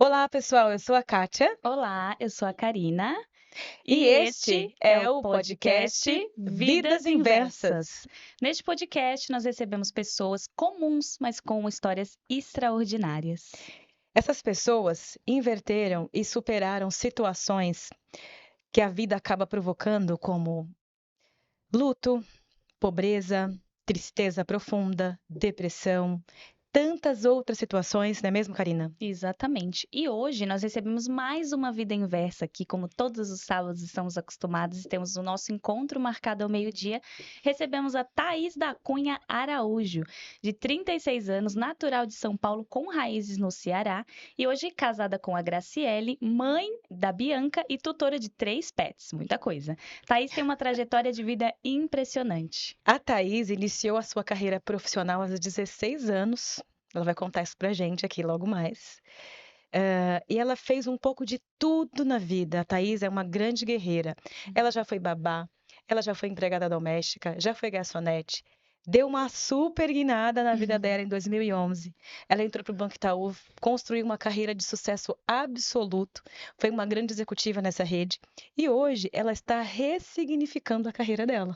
Olá, pessoal, eu sou a Kátia Olá, eu sou a Karina e e este este é é o o podcast podcast Vidas Vidas Inversas. Inversas. Neste podcast, nós recebemos pessoas comuns, mas com histórias extraordinárias. Essas pessoas inverteram e superaram situações que a vida acaba provocando, como luto, pobreza, tristeza profunda, depressão, tantas outras situações, não é mesmo, Karina? Exatamente. E hoje nós recebemos mais uma vida inversa aqui, como todos os sábados estamos acostumados e temos o nosso encontro marcado ao meio-dia. Recebemos a Thaís da Cunha Araújo, de 36 anos, natural de São Paulo, com raízes no Ceará, e hoje casada com a Graciele, mãe da Bianca e tutora de 3 pets. Muita coisa. Thaís tem uma trajetória de vida impressionante. A Thaís iniciou a sua carreira profissional aos 16 anos. Ela vai contar isso pra gente aqui logo mais. E ela fez um pouco de tudo na vida. A Thaís é uma grande guerreira. Ela já foi babá, ela já foi empregada doméstica, já foi garçonete. Deu uma super guinada na vida dela em 2011. Ela entrou para o Banco Itaú, construiu uma carreira de sucesso absoluto, foi uma grande executiva nessa rede e hoje ela está ressignificando a carreira dela.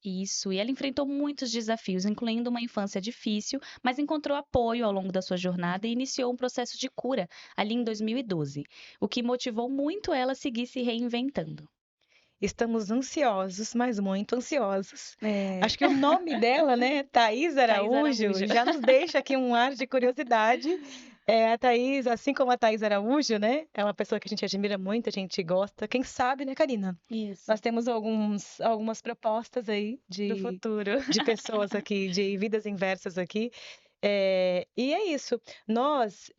Isso, e ela enfrentou muitos desafios, incluindo uma infância difícil, mas encontrou apoio ao longo da sua jornada e iniciou um processo de cura ali em 2012, o que motivou muito ela a seguir se reinventando. Estamos ansiosos, mas muito ansiosos. É, Acho que o nome dela, né, Thaís Thaís Araújo, Araújo. já nos deixa aqui um ar de curiosidade. A Thaís, assim como a Thaís Araújo, né, é uma pessoa que a gente admira muito, a gente gosta. Quem sabe, né, Karina? Isso, Nós temos algumas propostas aí do de, futuro. de pessoas aqui, de vidas inversas aqui. E é isso. Nós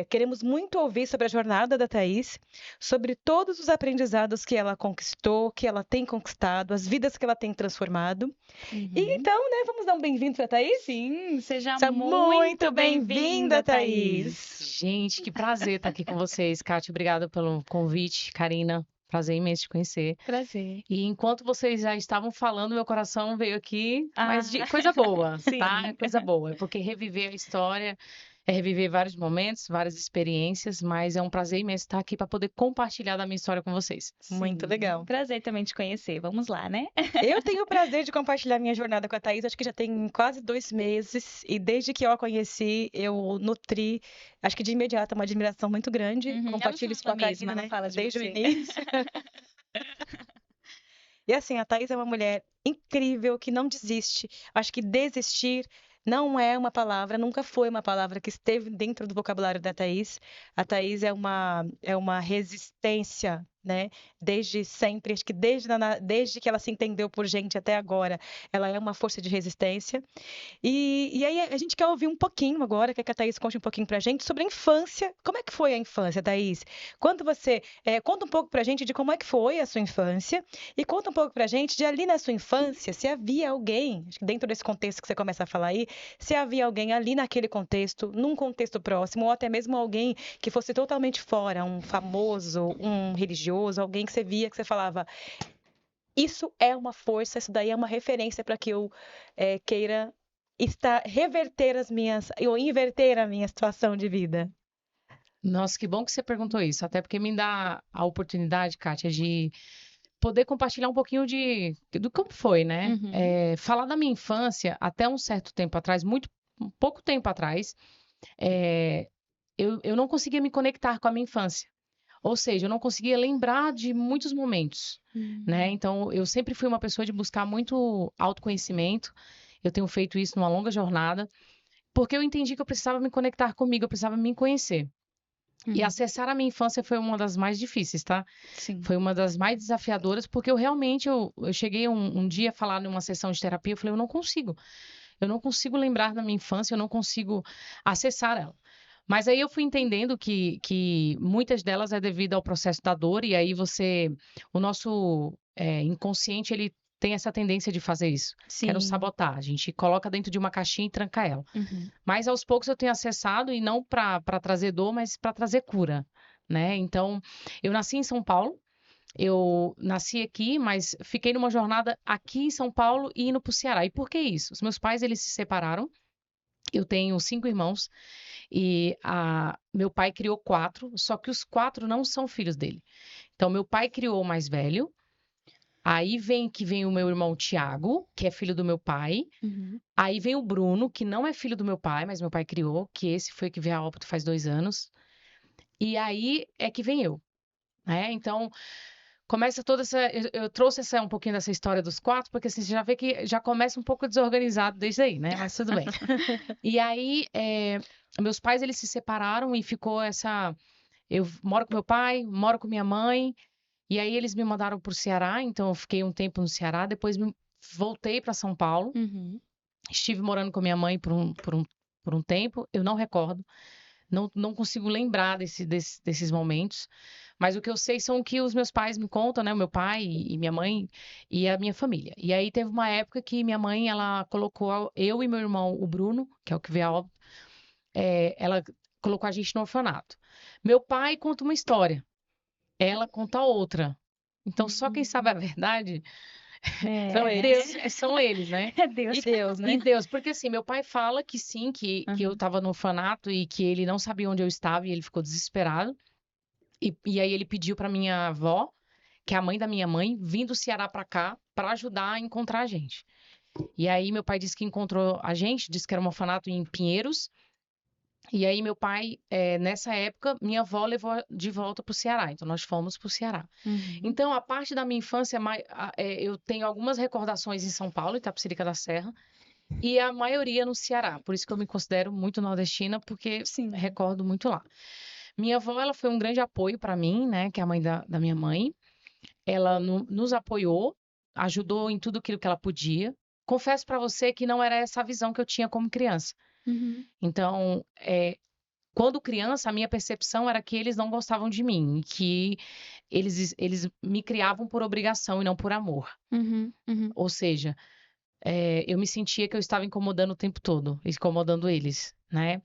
queremos muito ouvir sobre a jornada da Thaís, sobre todos os aprendizados que ela conquistou, que ela tem conquistado, as vidas que ela tem transformado. E Uhum. então, né, vamos dar um bem-vindo para a Thaís? Sim, seja Seja muito muito bem-vinda, bem-vinda, Thaís. Thaís. Gente, que prazer estar aqui com vocês. Kátia, obrigada pelo convite. Karina, prazer imenso te conhecer. Prazer. E enquanto vocês já estavam falando, meu coração veio aqui, Ah, mas de coisa boa, tá? É sim. coisa boa. É porque reviver a história é reviver vários momentos, várias experiências, mas é um prazer imenso estar aqui para poder compartilhar da minha história com vocês. Muito Sim, legal. prazer também te conhecer. Vamos lá, né? Eu tenho o prazer de compartilhar minha jornada com a Thaís, acho que já tem quase 2 meses, e desde que eu a conheci, eu nutri, acho que de imediato, uma admiração muito grande. Ela Compartilho isso com fala a mesmo, Karina, ela né? fala de Desde o você. início. E assim, a Thaís é uma mulher incrível que não desiste. Acho que desistir não é uma palavra, nunca foi uma palavra que esteve dentro do vocabulário da Thaís. A Thaís é uma resistência, né? Desde sempre, acho que desde que ela se entendeu por gente até agora, ela é uma força de resistência. E aí a gente quer ouvir um pouquinho agora, quer que a Thaís conte um pouquinho pra gente sobre a infância. Como é que foi a infância, Thaís? Conta um pouco pra gente de como é que foi a sua infância e conta um pouco pra gente de ali na sua infância, se havia alguém, acho que dentro desse contexto que você começa a falar aí, se havia alguém ali naquele contexto, num contexto próximo, ou até mesmo alguém que fosse totalmente fora, um famoso, um religioso, alguém que você via, que você falava, isso é uma força, isso daí é uma referência para que eu queira reverter ou inverter a minha situação de vida. Nossa, que bom que você perguntou isso, até porque me dá a oportunidade, Kátia, de poder compartilhar um pouquinho do como foi, né? Uhum. Falar da minha infância até um certo tempo atrás, um pouco tempo atrás, é, eu não conseguia me conectar com a minha infância. Ou seja, eu não conseguia lembrar de muitos momentos, né? Hum. Então, eu sempre fui uma pessoa de buscar muito autoconhecimento. Eu tenho feito isso numa longa jornada, porque eu entendi que eu precisava me conectar comigo, eu precisava me conhecer. E Uhum. acessar a minha infância foi uma das mais difíceis, tá? Sim. Foi uma das mais desafiadoras, porque eu cheguei um dia a falar numa sessão de terapia, eu falei, eu não consigo lembrar da minha infância, eu não consigo acessar ela. Mas aí eu fui entendendo que muitas delas é devido ao processo da dor, e aí o nosso inconsciente, ele tem essa tendência de fazer isso, que é nos Sim. sabotar. A gente coloca dentro de uma caixinha e tranca ela. Uhum. Mas aos poucos eu tenho acessado, e não para trazer dor, mas para trazer cura, né? Então, eu nasci em São Paulo, eu nasci aqui, mas fiquei numa jornada aqui em São Paulo e indo para o Ceará. E por que isso? Os meus pais, eles se separaram. Eu tenho 5 irmãos E meu pai criou 4, só que os 4 não são filhos dele. Então, meu pai criou o mais velho. Aí vem o meu irmão Tiago, que é filho do meu pai. Uhum. Aí vem o Bruno, que não é filho do meu pai, mas meu pai criou, que esse foi que veio a óbito faz 2 anos. E aí é que vem eu, né? Então, começa toda essa. Eu trouxe um pouquinho dessa história dos 4, porque assim, você já vê que já começa um pouco desorganizado desde aí, né? Mas tudo bem. E aí, meus pais, eles se separaram e ficou essa. Eu moro com meu pai, moro com minha mãe. E aí eles me mandaram para o Ceará, então eu fiquei um tempo no Ceará, depois voltei para São Paulo, Uhum. estive morando com minha mãe por um tempo, eu não recordo, não consigo lembrar desses momentos, mas o que eu sei são o que os meus pais me contam, né, o meu pai e minha mãe e a minha família. E aí teve uma época que minha mãe, ela colocou eu e meu irmão, o Bruno, que é o que veio a óbito, ela colocou a gente no orfanato. Meu pai conta uma história, ela conta outra. Então, só quem sabe a verdade São É, eles. são eles, né? é Deus. E Deus, E né? Deus, porque assim, meu pai fala que sim, que eu Uhum. estava no orfanato e que ele não sabia onde eu estava e ele ficou desesperado. E aí ele pediu para minha avó, que é a mãe da minha mãe, vir do Ceará para cá para ajudar a encontrar a gente. E aí meu pai disse que encontrou a gente, disse que era um orfanato em Pinheiros. E aí meu pai, nessa época, minha avó levou de volta para o Ceará. Então nós fomos para o Ceará. Uhum. Então a parte da minha infância, eu tenho algumas recordações em São Paulo, Itapecerica da Serra, e a maioria no Ceará. Por isso que eu me considero muito nordestina, porque Sim. recordo muito lá. Minha avó, ela foi um grande apoio para mim, né? Que é a mãe da minha mãe. Ela nos apoiou, ajudou em tudo aquilo que ela podia. Confesso para você que não era essa a visão que eu tinha como criança. Uhum. Então, quando criança, a minha percepção era que eles não gostavam de mim, que eles me criavam por obrigação e não por amor. Uhum. Uhum. Ou seja, eu me sentia que eu estava incomodando o tempo todo, incomodando eles, né?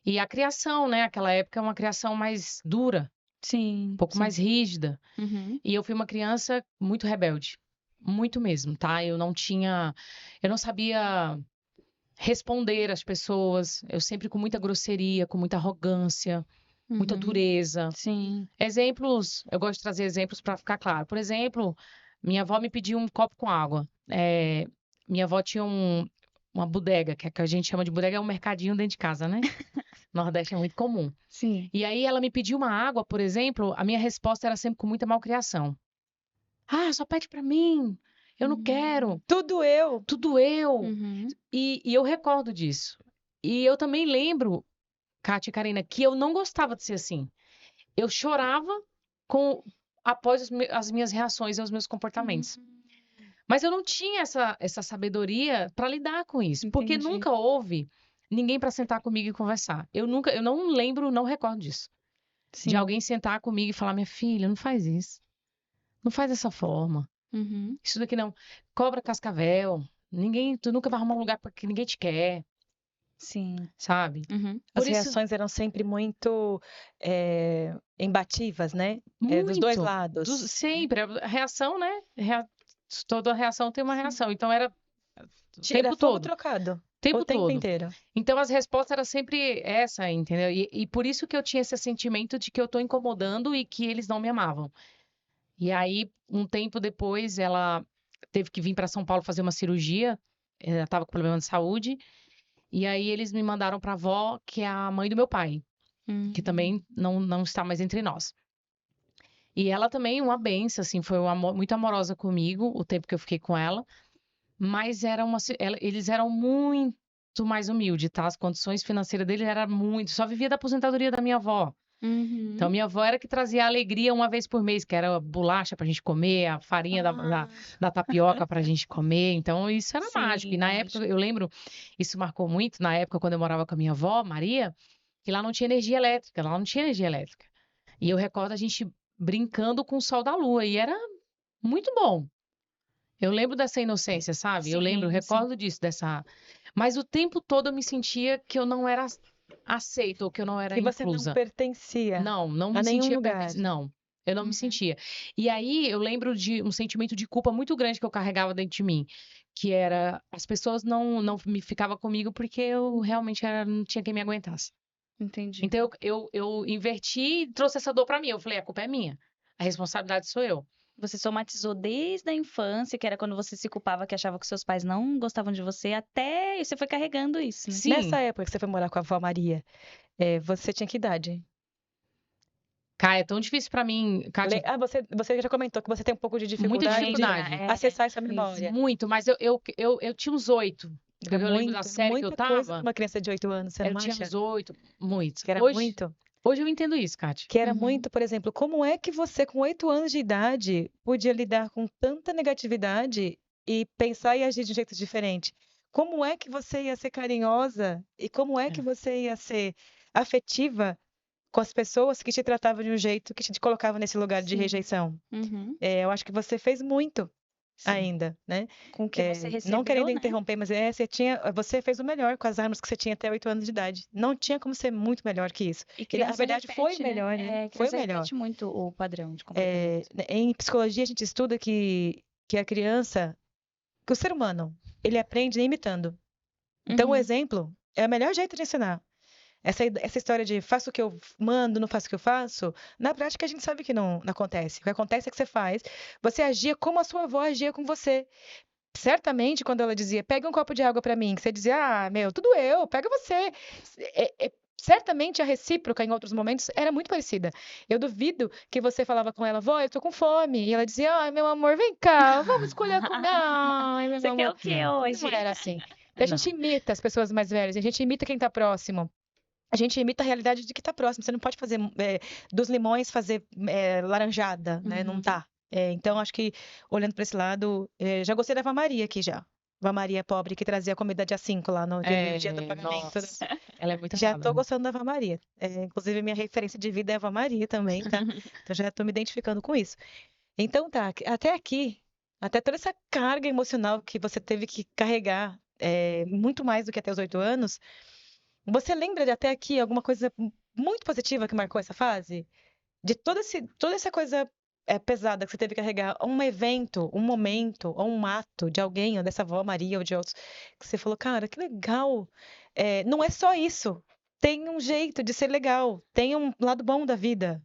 E a criação, né? Aquela época é uma criação mais dura, um Sim, pouco sim. mais rígida. Uhum. E eu fui uma criança muito rebelde, muito mesmo, tá? Eu não sabia responder às pessoas, eu sempre com muita grosseria, com muita arrogância, muita Uhum. dureza. Sim. Exemplos, eu gosto de trazer exemplos para ficar claro. Por exemplo, minha avó me pediu um copo com água. Minha avó tinha uma bodega, que a gente chama de bodega, é um mercadinho dentro de casa, né? Nordeste é muito comum. Sim. E aí ela me pediu uma água, por exemplo, a minha resposta era sempre com muita malcriação. Ah, só pede para mim. Eu não quero. Tudo eu. Tudo eu. Uhum. E eu recordo disso. E eu também lembro, Kátia e Karina, que eu não gostava de ser assim. Eu chorava após as minhas reações aos meus comportamentos. Mas eu não tinha essa sabedoria para lidar com isso, porque Entendi. nunca houve ninguém para sentar comigo e conversar. Eu não lembro, não recordo disso. De Sim. alguém sentar comigo e falar: minha filha, não faz isso. Não faz dessa forma. Uhum. Isso daqui não. Cobra cascavel. Tu nunca vai arrumar um lugar porque ninguém te quer, Sim. sabe? Uhum. As Por isso, reações eram sempre muito embativas, né? Dos dois muito. lados. Sempre. A reação, né? Toda reação tem uma reação. Então era o Era tempo fogo todo. trocado. Tempo O tempo todo. inteiro. Então as respostas eram sempre essa, entendeu? E por isso que eu tinha esse sentimento de que eu tô incomodando e que eles não me amavam. E aí, um tempo depois, ela teve que vir para São Paulo fazer uma cirurgia. Ela estava com problema de saúde. E aí eles me mandaram para a avó, que é a mãe do meu pai, que também não está mais entre nós. E ela também, uma benção, assim, foi muito amorosa comigo o tempo que eu fiquei com ela. Mas eles eram muito mais humildes, tá? As condições financeiras deles eram muito. Só vivia da aposentadoria da minha avó. Uhum. Então, minha avó era que trazia a alegria uma vez por mês, que era bolacha pra gente comer, a farinha da tapioca pra gente comer. Então, isso era Sim, mágico. E na mágico. época, eu lembro, isso marcou muito, na época, quando eu morava com a minha avó, Maria, que lá não tinha energia elétrica, lá não tinha energia elétrica. E eu recordo a gente brincando com o sol da lua, e era muito bom. Eu lembro dessa inocência, sabe? Eu lembro, Sim, recordo disso, Mas o tempo todo eu me sentia que eu não era aceita ou que eu não era Que você não inclusa. pertencia Não a me nenhum sentia lugar. pertencente. Não, eu não me Uhum. sentia. E aí eu lembro de um sentimento de culpa muito grande que eu carregava dentro de mim. que era, as pessoas não me ficavam comigo porque eu realmente não tinha quem me aguentasse. Entendi. Então eu inverti e trouxe essa dor pra mim. Eu falei, a culpa é minha. A responsabilidade sou eu. Você somatizou desde a infância, que era quando você se culpava, que achava que seus pais não gostavam de você, até e você foi carregando isso, né? Sim. Nessa época que você foi morar com a avó Maria, você tinha que idade? Cara, é tão difícil pra mim, Kátia, Você já comentou que você tem um pouco de muita dificuldade de dificuldade. acessar essa Isso. memória. Muito, mas eu tinha uns 8. Porque Era eu lembro da muito, série que eu muita coisa tava, para uma criança de 8 anos, você eu não tinha acha? uns 8, muito. Que era Hoje, muito? hoje eu entendo isso, Kátia. Que era Uhum. muito, por exemplo, como é que você, com 8 anos de idade, podia lidar com tanta negatividade e pensar e agir de um jeito diferente? Como é que você ia ser carinhosa e como é que É. você ia ser afetiva com as pessoas que te tratavam de um jeito que te colocava nesse lugar de Sim. rejeição? Uhum. Eu acho que você fez muito Sim. ainda, né? Com o que você Não recebeu, querendo né? interromper, mas você fez o melhor com as armas que você tinha até 8 anos de idade. Não tinha como ser muito melhor que isso. E E, na criança verdade, foi repete, melhor, né? né? Foi Criança melhor. repete muito o padrão de comportamento. Em psicologia, a gente estuda que a criança, que o ser humano, ele aprende imitando. Então, o Uhum. exemplo é o melhor jeito de ensinar. Essa história de faço o que eu mando, não faço o que eu faço, na prática a gente sabe que não acontece. O que acontece é que você agia como a sua avó agia com você. Certamente, quando ela dizia, pega um copo de água para mim, que você dizia, meu, tudo eu, pega você. Certamente a recíproca, em outros momentos, era muito parecida. Eu duvido que você falava com ela, vó, eu tô com fome. E ela dizia, ai, meu amor, vem cá, vamos escolher a comida. Ai, meu Você quer amor. o que Não hoje? era assim. Então, a Não. gente imita as pessoas mais velhas, a gente imita quem tá próximo. A gente imita a realidade de que tá próximo. Você não pode fazer dos limões fazer laranjada, né? Não Uhum. tá. Então, acho que, olhando para esse lado, já gostei da Ava Maria aqui já. Ava Maria pobre que trazia comida dia 5 lá no dia do pagamento. Nossa, ela é muito Já amada, tô né? gostando da Ava Maria. Inclusive, minha referência de vida é a Ava Maria também, tá? Então, já tô me identificando com isso. Então, tá. Até aqui, até toda essa carga emocional que você teve que carregar, muito mais do que até os 8 anos, você lembra de até aqui alguma coisa muito positiva que marcou essa fase? De toda essa coisa pesada que você teve que carregar, um evento, um momento, ou um ato de alguém, ou dessa avó Maria, ou de outros, que você falou, cara, que legal. Não é só isso. Tem um jeito de ser legal. Tem um lado bom da vida.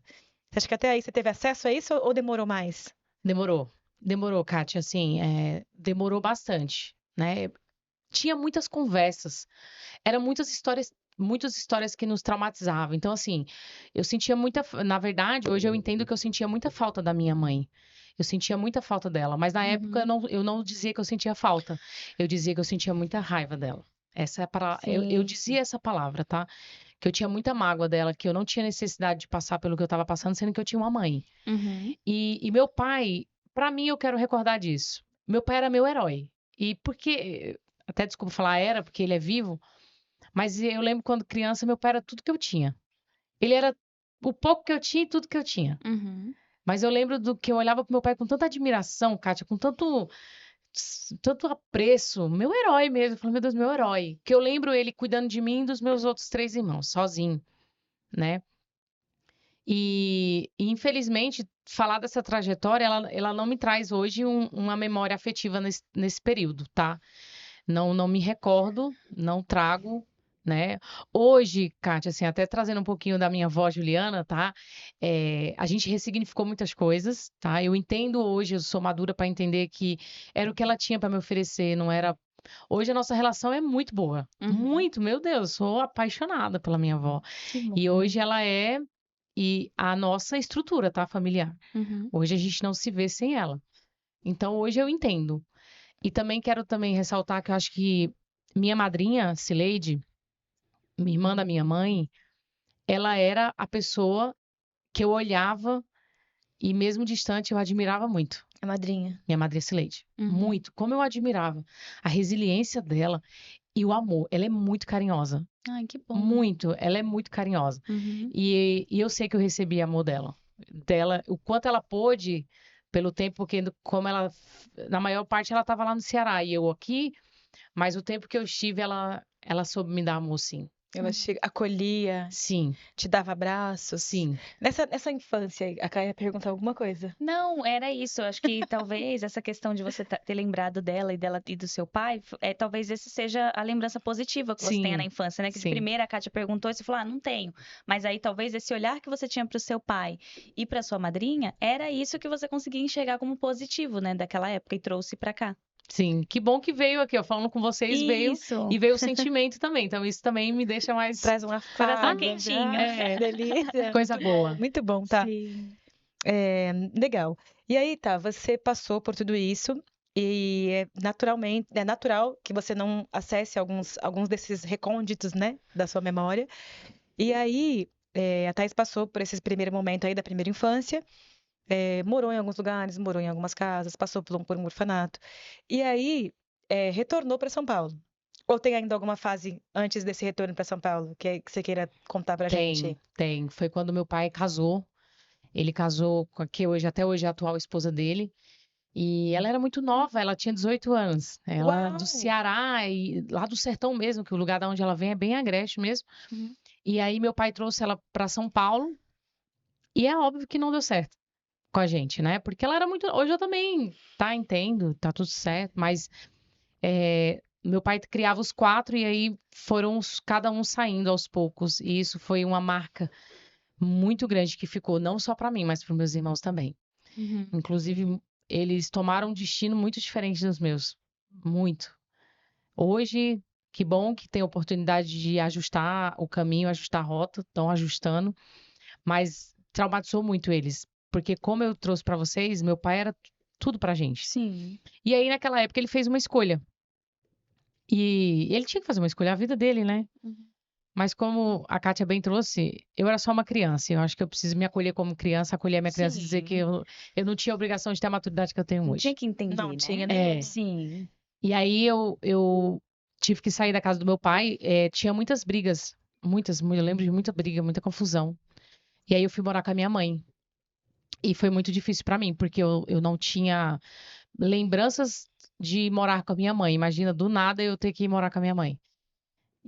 Você acha que até aí você teve acesso a isso ou demorou mais? Demorou. Demorou, Kátia, assim, demorou bastante, né? Tinha muitas conversas. Eram muitas histórias que nos traumatizavam. Então, assim, eu sentia muita. Na verdade, hoje eu entendo que eu sentia muita falta da minha mãe. Eu sentia muita falta dela. Mas na época eu não dizia que eu sentia falta. Eu dizia que eu sentia muita raiva dela. Essa é a palavra. Eu Sim. dizia essa palavra, tá? Que eu tinha muita mágoa dela, que eu não tinha necessidade de passar pelo que eu estava passando, sendo que eu tinha uma mãe. Uhum. E meu pai, pra mim, eu quero recordar disso. Meu pai era meu herói. E porque, até desculpa falar era, porque ele é vivo, mas eu lembro quando criança, meu pai era tudo que eu tinha. Ele era o pouco que eu tinha e tudo que eu tinha. Uhum. Mas eu lembro do que eu olhava pro meu pai com tanta admiração, Kátia, com tanto apreço. Meu herói mesmo. Eu falei, meu Deus, meu herói. Que eu lembro ele cuidando de mim e dos meus outros 3 irmãos, sozinho, né? E infelizmente, falar dessa trajetória, ela não me traz hoje uma memória afetiva nesse período, tá? Não me recordo, não trago, né? Hoje, Kátia, assim, até trazendo um pouquinho da minha avó Juliana, tá? A gente ressignificou muitas coisas, tá? Eu entendo hoje, eu sou madura para entender que era o que ela tinha para me oferecer, não era. Hoje a nossa relação é muito boa, Uhum. muito, meu Deus, sou apaixonada pela minha avó. Que bom. E hoje ela é a nossa estrutura, tá, familiar. Uhum. Hoje a gente não se vê sem ela. Então hoje eu entendo. E também quero também ressaltar que eu acho que minha madrinha, Cileide, minha irmã da minha mãe, ela era a pessoa que eu olhava e mesmo distante eu admirava muito. A madrinha. Minha madrinha Cileide. Uhum. Muito. Como eu admirava a resiliência dela e o amor. Ela é muito carinhosa. Ai, que bom. Muito. Ela é muito carinhosa. Uhum. E eu sei que eu recebi amor dela, o quanto ela pôde, pelo tempo, porque como ela, na maior parte ela estava lá no Ceará e eu aqui, mas o tempo que eu estive, ela soube me dar amor, sim. Ela acolhia, Sim, te dava abraços. sim. Nessa infância, a Caia ia perguntar alguma coisa. Não, era isso. Eu acho que talvez essa questão de você ter lembrado dela e do seu pai, talvez esse seja a lembrança positiva que você tenha na Sim, infância, né? Que de sim. primeira a Kátia perguntou e você falou, não tenho. Mas aí talvez esse olhar que você tinha para o seu pai e para sua madrinha, era isso que você conseguia enxergar como positivo, né? Daquela época e trouxe para cá. Sim, que bom que veio aqui, ó, falando com vocês, veio Isso. e veio o sentimento também. Então isso também me deixa mais Traz um Coração afago. quentinho. Delícia. coisa boa. Muito bom, tá? Sim. Legal. E aí, tá, você passou por tudo isso e é natural que você não acesse alguns desses recônditos, né, da sua memória. E aí, a Thaís passou por esse primeiro momento aí da primeira infância, morou em alguns lugares, morou em algumas casas, passou por um orfanato. E aí, retornou para São Paulo. Ou tem ainda alguma fase antes desse retorno para São Paulo que você queira contar pra gente? Tem. Foi quando meu pai casou. Ele casou com a que hoje, até hoje, é a atual esposa dele. E ela era muito nova, ela tinha 18 anos. Ela é do Uau! Ceará e lá do sertão mesmo, que o lugar da onde ela vem é bem agreste mesmo. Uhum. E aí meu pai trouxe ela para São Paulo. E é óbvio que não deu certo com a gente, né? Porque ela era muito. Hoje eu também, tá, entendo, tá tudo certo, mas meu pai criava os quatro e aí foram cada um saindo aos poucos. E isso foi uma marca muito grande que ficou não só para mim, mas para meus irmãos também. Uhum. Inclusive, eles tomaram um destino muito diferente dos meus. Muito. Hoje, que bom que tem a oportunidade de ajustar o caminho, ajustar a rota, estão ajustando, mas traumatizou muito eles. Porque, como eu trouxe para vocês, meu pai era tudo pra gente. Sim. E aí, naquela época, ele fez uma escolha. E ele tinha que fazer uma escolha, a vida dele, né? Uhum. Mas como a Kátia bem trouxe, eu era só uma criança. Eu acho que eu preciso me acolher como criança, acolher a minha criança e dizer que Sim. eu não tinha a obrigação de ter a maturidade que eu tenho Não hoje. tinha que entender, Não né? tinha É. Sim. E aí eu tive que sair da casa do meu pai. Tinha muitas brigas. Muitas, eu lembro de muita briga, muita confusão. E aí eu fui morar com a minha mãe. E foi muito difícil pra mim, porque eu não tinha lembranças de morar com a minha mãe. Imagina, do nada eu ter que ir morar com a minha mãe.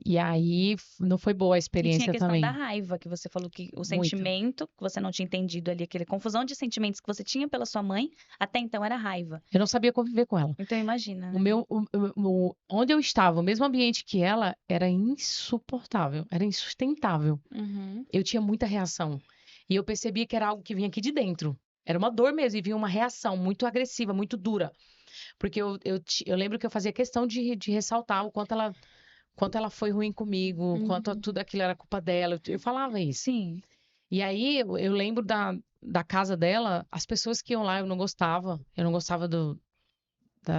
E aí não foi boa a E tinha a experiência questão da também. raiva, que você falou que o Muito. sentimento que você não tinha entendido ali, aquela confusão de sentimentos que você tinha pela sua mãe, até então era raiva. Eu não sabia conviver com ela. Então imagina, O né? meu, onde eu estava, o mesmo ambiente que ela, era insuportável, era insustentável. Uhum. Eu tinha muita reação. E eu percebia que era algo que vinha aqui de dentro. Era uma dor mesmo, e vinha uma reação muito agressiva, muito dura. Porque eu lembro que eu fazia questão de ressaltar o quanto ela foi ruim comigo, o quanto Uhum. tudo aquilo era culpa dela. Eu falava isso. Sim. E aí eu lembro da casa dela, as pessoas que iam lá, eu não gostava. Eu não gostava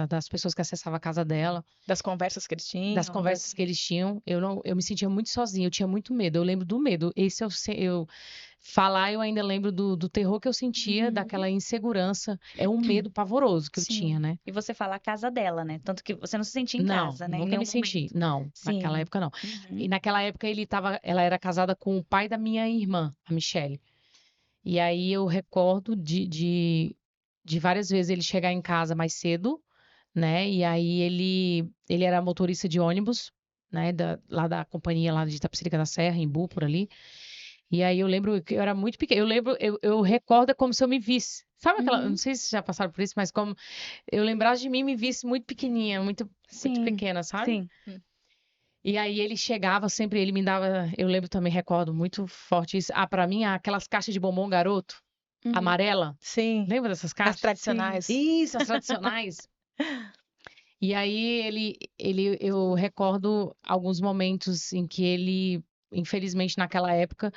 das pessoas que acessavam a casa dela, Das conversas que eles das tinham. conversas que eles tinham. Eu me sentia muito sozinha, eu tinha muito medo. Eu lembro do medo. Esse eu falar, eu ainda lembro do terror que eu sentia, Uhum. daquela insegurança. É um medo pavoroso que eu tinha, Sim. né? E você fala a casa dela, né? Tanto que você não se sentia em Não, casa, né? Em nunca nenhum me senti. momento. Não, naquela Sim. época não. Uhum. E naquela época ela era casada com o pai da minha irmã, a Michelle. E aí eu recordo de várias vezes ele chegar em casa mais cedo, né? E aí ele era motorista de ônibus, né? Lá da companhia lá de Itapecerica da Serra, em Bu, por ali. E aí eu lembro que eu era muito pequena. Eu recordo como se eu me visse. Sabe aquela, eu não Uhum. sei se vocês já passaram por isso, mas como eu lembrasse de mim e me visse muito pequenininha, muito Sim. pequena, sabe? Sim. E aí ele chegava sempre, ele me dava, eu lembro também, recordo muito forte isso. Pra mim, aquelas caixas de bombom garoto, Uhum. amarela. Sim, Lembra dessas as caixas? tradicionais. Isso, as tradicionais. E aí eu recordo alguns momentos em que ele, infelizmente naquela época,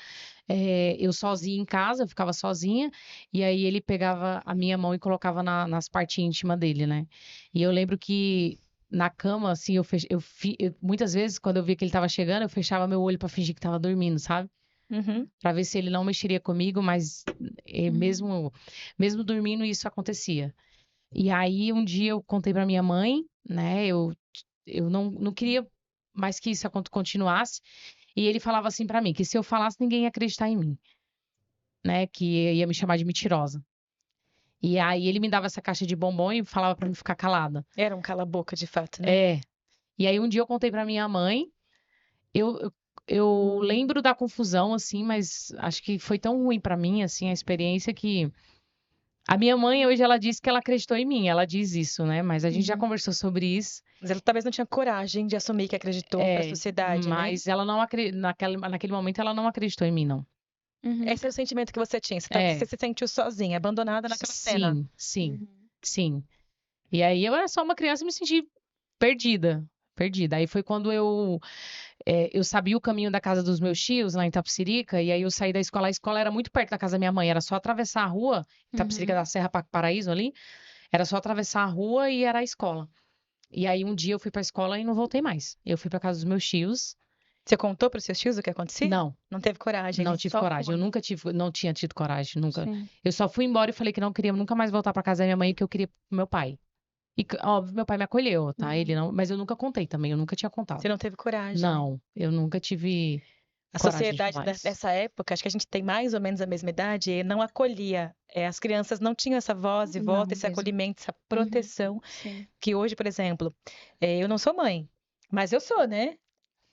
eu sozinha em casa, eu ficava sozinha, e aí ele pegava a minha mão e colocava nas partes íntimas dele, né? E eu lembro que na cama, assim, muitas vezes, quando eu via que ele tava chegando, eu fechava meu olho pra fingir que tava dormindo, sabe? Uhum. Pra ver se ele não mexeria comigo, mas mesmo dormindo, isso acontecia. E aí um dia eu contei pra minha mãe, né? Eu não queria mais que isso continuasse. E ele falava assim pra mim, que se eu falasse, ninguém ia acreditar em mim, né? Que ia me chamar de mentirosa. E aí ele me dava essa caixa de bombom e falava pra mim ficar calada. Era um cala-boca de fato, né? É. E aí um dia eu contei pra minha mãe, eu eu lembro da confusão, assim, mas acho que foi tão ruim pra mim, assim, a experiência que... A minha mãe, hoje, ela disse que ela acreditou em mim. Ela diz isso, né? Mas a gente já conversou sobre isso. Mas ela talvez não tinha coragem de assumir que acreditou para a sociedade, né? Mas ela não naquele momento, ela não acreditou em mim, não. Esse é o sentimento que você tinha. É. Você se sentiu sozinha, abandonada naquela cena. Sim. E aí eu era só uma criança e me senti perdida. Aí foi quando eu sabia o caminho da casa dos meus tios, lá em Itapecerica, e aí eu saí da escola. A escola era muito perto da casa da minha mãe, era só atravessar a rua, Itapecerica da Serra Paraíso ali, era só atravessar a rua e era a escola. E aí um dia eu fui pra escola e não voltei mais. Eu fui pra casa dos meus tios. Você contou para os seus tios o que acontecia? Não. Não teve coragem, Não né? tive Só coragem. foi. Eu nunca tive, não tinha tido coragem, nunca. Sim. Eu só fui embora e falei que não queria nunca mais voltar pra casa da minha mãe, que eu queria pro meu pai. E, óbvio, meu pai me acolheu, tá? Ele não, mas eu nunca contei também, eu nunca tinha contado. Você não teve coragem. Não, eu nunca tive A coragem sociedade demais. dessa época, acho que a gente tem mais ou menos a mesma idade, e não acolhia. As crianças não tinham essa voz e Não voto, esse mesmo. acolhimento, essa proteção. Sim. Que hoje, por exemplo, eu não sou mãe, mas eu sou, né?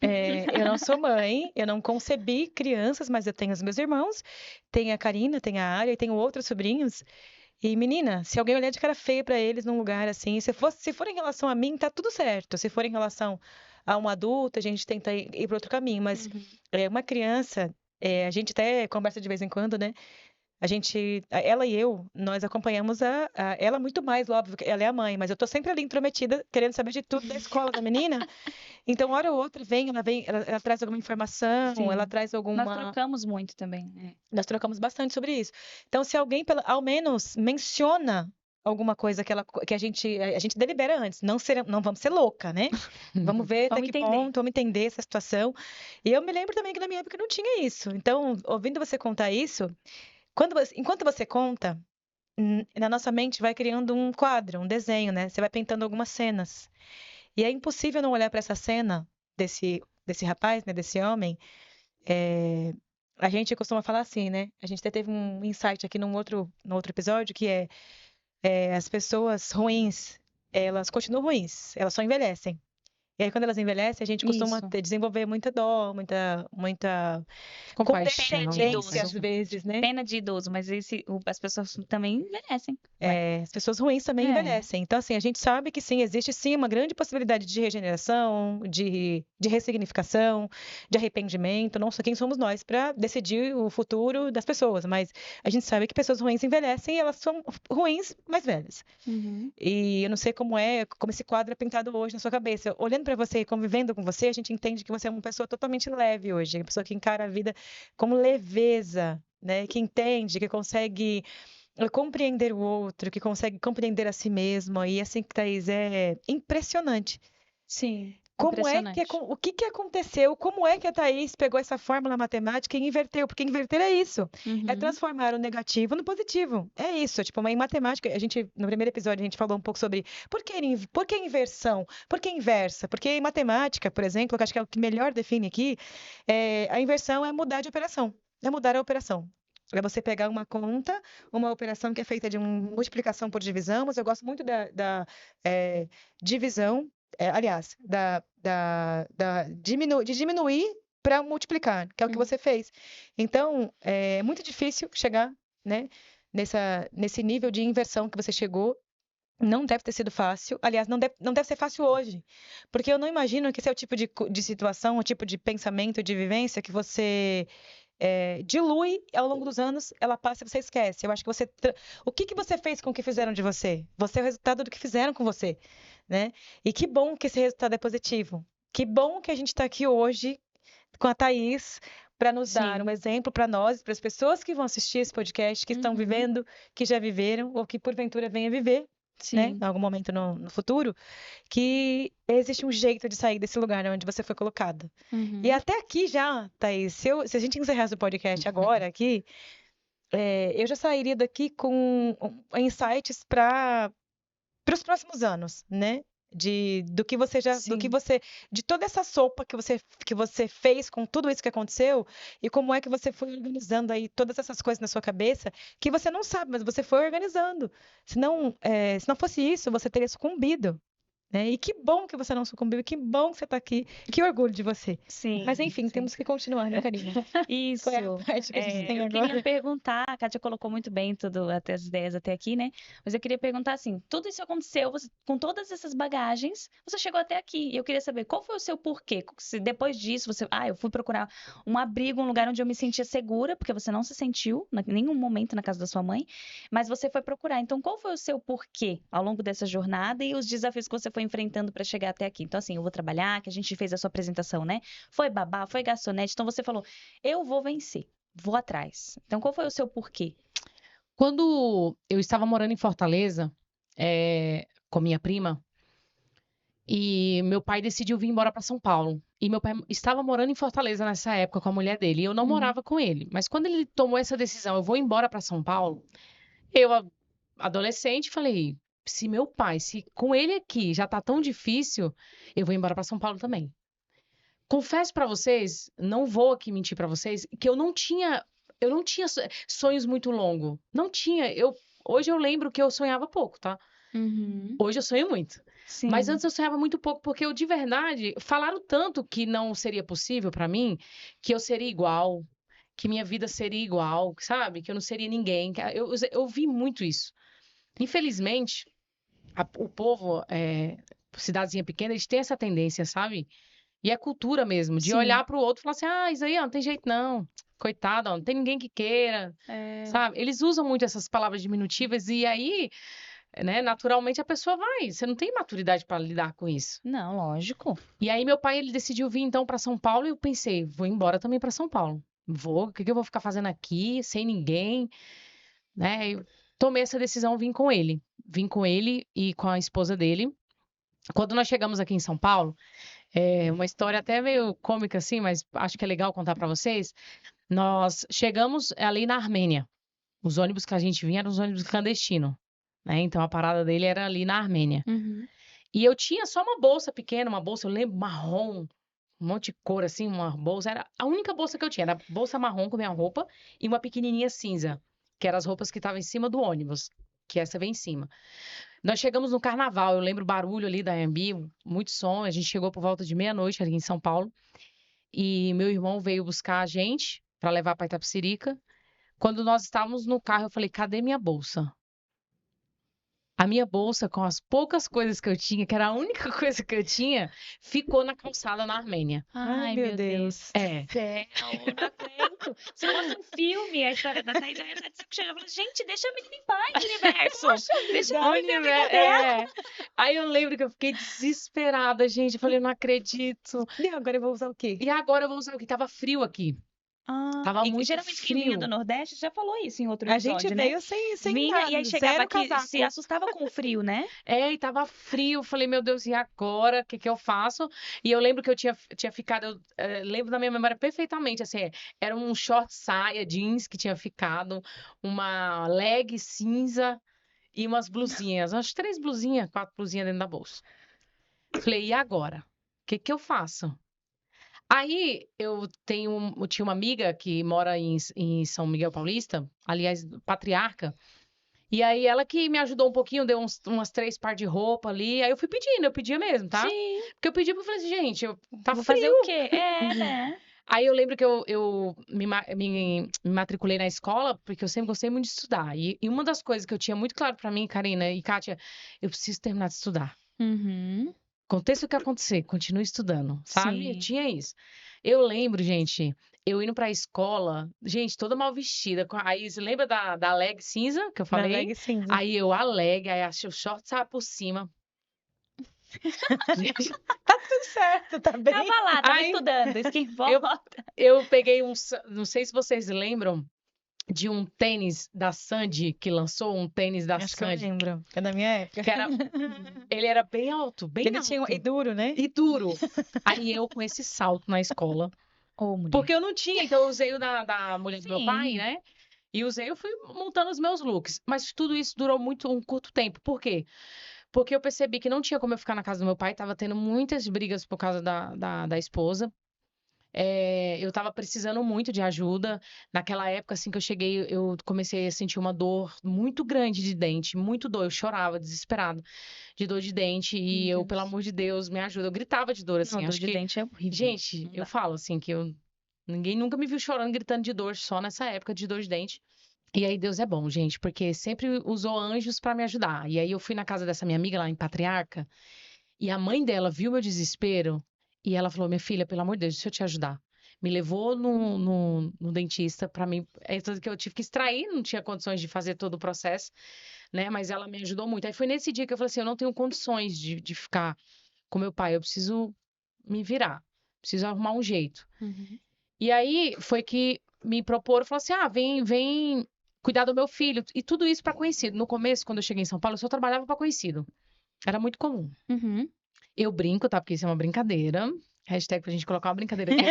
Eu não sou mãe, eu não concebi crianças, mas eu tenho os meus irmãos, tenho a Karina, tenho a Ária e tenho outros sobrinhos. E, menina, se alguém olhar de cara feia pra eles num lugar assim, se for em relação a mim, tá tudo certo. Se for em relação a um adulto, a gente tenta ir para outro caminho. Mas uma criança, a gente até conversa de vez em quando, né? Ela e eu, nós acompanhamos ela muito mais, óbvio, que ela é a mãe, mas eu tô sempre ali intrometida, querendo saber de tudo da escola da menina. Então, hora ou outra, ela traz alguma informação, Sim. ela traz alguma... Nós trocamos muito também, né? Nós trocamos bastante sobre isso. Então, se alguém, ao menos, menciona alguma coisa que a gente delibera antes, não vamos ser louca, né? Vamos ver até Vamos que entender. ponto, vamos entender essa situação. E eu me lembro também que na minha época não tinha isso. Então, ouvindo você contar isso, enquanto você conta, na nossa mente vai criando um quadro, um desenho, né? Você vai pintando algumas cenas. E é impossível não olhar para essa cena desse rapaz, né? Desse homem. A gente costuma falar assim, né? A gente até teve um insight aqui no outro episódio, que as pessoas ruins, elas continuam ruins, elas só envelhecem. E aí, quando elas envelhecem, a gente costuma Isso. desenvolver muita dó, muita Compaixão, condescendência, às né? vezes, né? Pena de idoso, mas as pessoas também envelhecem. As pessoas ruins também envelhecem. Então, assim, a gente sabe que sim, existe sim uma grande possibilidade de regeneração, de ressignificação, de arrependimento. Não sei quem somos nós para decidir o futuro das pessoas, mas a gente sabe que pessoas ruins envelhecem e elas são ruins mais velhas. E eu não sei como esse quadro é pintado hoje na sua cabeça. Olhando para você e convivendo com você, a gente entende que você é uma pessoa totalmente leve hoje, uma pessoa que encara a vida como leveza, né? Que entende, que consegue compreender o outro, que consegue compreender a si mesmo. E assim, Thaís, é impressionante. Sim, Impressionante. O que aconteceu? Como é que a Thaís pegou essa fórmula matemática e inverteu? Porque inverter é isso. É transformar o negativo no positivo. É isso. Tipo, em matemática, no primeiro episódio, a gente falou um pouco sobre por que inversão? Por que inversa? Porque em matemática, por exemplo, que eu acho que é o que melhor define aqui, a inversão é mudar de operação. É mudar a operação. É você pegar uma conta, uma operação que é feita de multiplicação por divisão, mas eu gosto muito da divisão, aliás, de diminuir para multiplicar, que é o que você fez. Então, é muito difícil chegar, né, nesse nível de inversão que você chegou. Não deve ter sido fácil. Aliás, não deve ser fácil hoje. Porque eu não imagino que esse é o tipo de situação, o tipo de pensamento, de vivência que você dilui ao longo dos anos, ela passa e você esquece. Eu acho que o que você fez com o que fizeram de você? Você é o resultado do que fizeram com você, né? E que bom que esse resultado é positivo. Que bom que a gente está aqui hoje com a Thaís para nos dar um exemplo para nós, para as pessoas que vão assistir esse podcast, que estão vivendo, que já viveram ou que porventura venham a viver, né? Em algum momento no futuro, que existe um jeito de sair desse lugar onde você foi colocado. E até aqui já, Thaís, se a gente encerrasse o podcast agora aqui, eu já sairia daqui com insights para os próximos anos, né? De toda essa sopa que você fez com tudo isso que aconteceu e como é que você foi organizando aí todas essas coisas na sua cabeça que você não sabe, mas você foi organizando. Se não fosse isso, você teria sucumbido, né? E que bom que você não sucumbiu, e que bom que você tá aqui. Que orgulho de você. Sim. Mas enfim, sim. temos que continuar, né, Karina? Isso. Qual é a parte que a gente tem Eu agora? queria perguntar, a Kátia colocou muito bem tudo, até as ideias até aqui, né? Mas eu queria perguntar assim, tudo isso aconteceu, com todas essas bagagens, você chegou até aqui. E eu queria saber qual foi o seu porquê? Se depois disso você, eu fui procurar um abrigo, um lugar onde eu me sentia segura, porque você não se sentiu em nenhum momento na casa da sua mãe, mas você foi procurar. Então, qual foi o seu porquê ao longo dessa jornada e os desafios que você foi enfrentando para chegar até aqui? Então, assim, eu vou trabalhar, que a gente fez a sua apresentação, né? Foi babá, foi garçonete. Então, você falou, eu vou vencer, vou atrás. Então, qual foi o seu porquê? Quando eu estava morando em Fortaleza, com minha prima, e meu pai decidiu vir embora para São Paulo. E meu pai estava morando em Fortaleza nessa época com a mulher dele. E eu não morava com ele. Mas quando ele tomou essa decisão, eu vou embora para São Paulo, eu, adolescente, falei: se meu pai, se com ele aqui já tá tão difícil, eu vou embora para São Paulo também. Confesso para vocês, não vou aqui mentir para vocês, que eu não tinha sonhos muito longos. Não tinha. Hoje eu lembro que eu sonhava pouco, tá? Hoje eu sonho muito. Sim. Mas antes eu sonhava muito pouco, porque eu, de verdade, falaram tanto que não seria possível pra mim, que eu seria igual, que minha vida seria igual, sabe? Que eu não seria ninguém. Eu vi muito isso. Infelizmente, o povo, cidadezinha pequena, eles têm essa tendência, sabe? E é cultura mesmo, de Sim. olhar pro outro e falar assim: isso aí, ó, não tem jeito não. Coitado, ó, não tem ninguém que queira, sabe? Eles usam muito essas palavras diminutivas e aí, né, naturalmente a pessoa vai. Você não tem maturidade para lidar com isso. Não, lógico. E aí meu pai, ele decidiu vir então para São Paulo e eu pensei, vou embora também para São Paulo. O que eu vou ficar fazendo aqui, sem ninguém, né? Eu tomei essa decisão, vim com ele. Vim com ele e com a esposa dele. Quando nós chegamos aqui em São Paulo, é uma história até meio cômica assim, mas acho que é legal contar para vocês. Nós chegamos ali na Armênia. Os ônibus que a gente vinha eram os ônibus clandestinos, né? Então a parada dele era ali na Armênia. E eu tinha só uma bolsa pequena, uma bolsa, eu lembro, marrom, um monte de cor assim, uma bolsa. Era a única bolsa que eu tinha, era bolsa marrom com minha roupa e uma pequenininha cinza, que eram as roupas que estavam em cima do ônibus, que essa vem em cima. Nós chegamos no carnaval, eu lembro o barulho ali da Anhembi, muito som. A gente chegou por volta de meia-noite ali em São Paulo. E meu irmão veio buscar a gente para levar para Itapecerica. Quando nós estávamos no carro, eu falei: cadê minha bolsa? A minha bolsa, com as poucas coisas que eu tinha, que era a única coisa que eu tinha, ficou na calçada na Armênia. Ai, meu Deus. É. Céu, não aguento. Se fosse um filme, a história da Thaís, eu ia estar de saco cheio. Eu falei, gente, deixa a menina em paz, universo. Deixa a menina viver a vida dela. Aí eu lembro que eu fiquei desesperada, gente. Eu falei: não acredito. E agora eu vou usar o quê? E agora eu vou usar o que? Tava frio aqui. Tava muito geralmente quem vinha frio. do Nordeste já falou isso em outro A episódio, gente né? veio sem Vinha nada, e aí chegava zero aqui, casaco. se assustava com o frio, né? E tava frio. Eu falei: meu Deus, e agora? O que que eu faço? E eu lembro que eu tinha ficado, lembro da minha memória perfeitamente, assim, era um short saia jeans que tinha ficado, uma leg cinza e umas blusinhas, umas 3 blusinhas, 4 blusinhas dentro da bolsa. Falei: e agora? O que que eu faço? Aí eu tinha uma amiga que mora em São Miguel Paulista, aliás, Patriarca, e aí ela que me ajudou um pouquinho, deu umas 3 par de roupa ali, aí eu fui pedindo, eu pedia mesmo, tá? Sim. Porque eu pedi, eu falei assim: gente, tá Vou frio. fazer o quê? Né? Aí eu lembro que eu me matriculei na escola, porque eu sempre gostei muito de estudar. E uma das coisas que eu tinha muito claro pra mim, Karina e Kátia, eu preciso terminar de estudar. Aconteça o que acontecer, continue estudando, sabe? Eu Sim. tinha isso. Eu lembro, gente, eu indo pra escola, gente, toda mal vestida. Aí, você lembra da leg cinza que eu Na falei? leg cinza. Aí eu, a leg, aí achei o short, sabe, por cima. Tá tudo certo, tá bem? Tava lá, tava Aí, estudando, isso que importa. Eu peguei não sei se vocês lembram de um tênis da Sandy, que lançou um tênis da Acho que eu Sandy. lembro. É da minha época. Que ele era bem alto, bem Ele alto. tinha e duro, né? E duro. Aí eu com esse salto na escola. Ô, mulher. Porque eu não tinha, então eu usei o da mulher do meu Sim. pai, né? E eu fui montando os meus looks. Mas tudo isso durou um curto tempo. Por quê? Porque eu percebi que não tinha como eu ficar na casa do meu pai, tava tendo muitas brigas por causa da esposa. eu tava precisando muito de ajuda. Naquela época, assim que eu cheguei, eu comecei a sentir uma dor muito grande de dente, muito dor. Eu chorava, desesperado, de dor de dente. E Meu eu, pelo Deus. amor de Deus, me ajuda. Eu gritava de dor, assim. Não, dor Acho de que, dente é horrível. gente, Não eu dá. falo assim que ninguém nunca me viu chorando, gritando de dor, só nessa época de dor de dente. E aí Deus é bom, gente, porque sempre usou anjos pra me ajudar. E aí eu fui na casa dessa minha amiga lá em Patriarca, e a mãe dela viu meu desespero e ela falou: Minha filha, pelo amor de Deus, deixa eu te ajudar. Me levou no dentista pra mim. É tudo que eu tive que extrair, não tinha condições de fazer todo o processo, né? Mas ela me ajudou muito. Aí foi nesse dia que eu falei assim: eu não tenho condições de ficar com meu pai, eu preciso me virar, preciso arrumar um jeito. Uhum. E aí foi que me proporam, falou assim: vem cuidar do meu filho. E tudo isso para conhecido. No começo, quando eu cheguei em São Paulo, eu só trabalhava para conhecido. Era muito comum. Uhum. Eu brinco, tá? Porque isso é uma brincadeira. Hashtag pra gente colocar uma brincadeira aqui.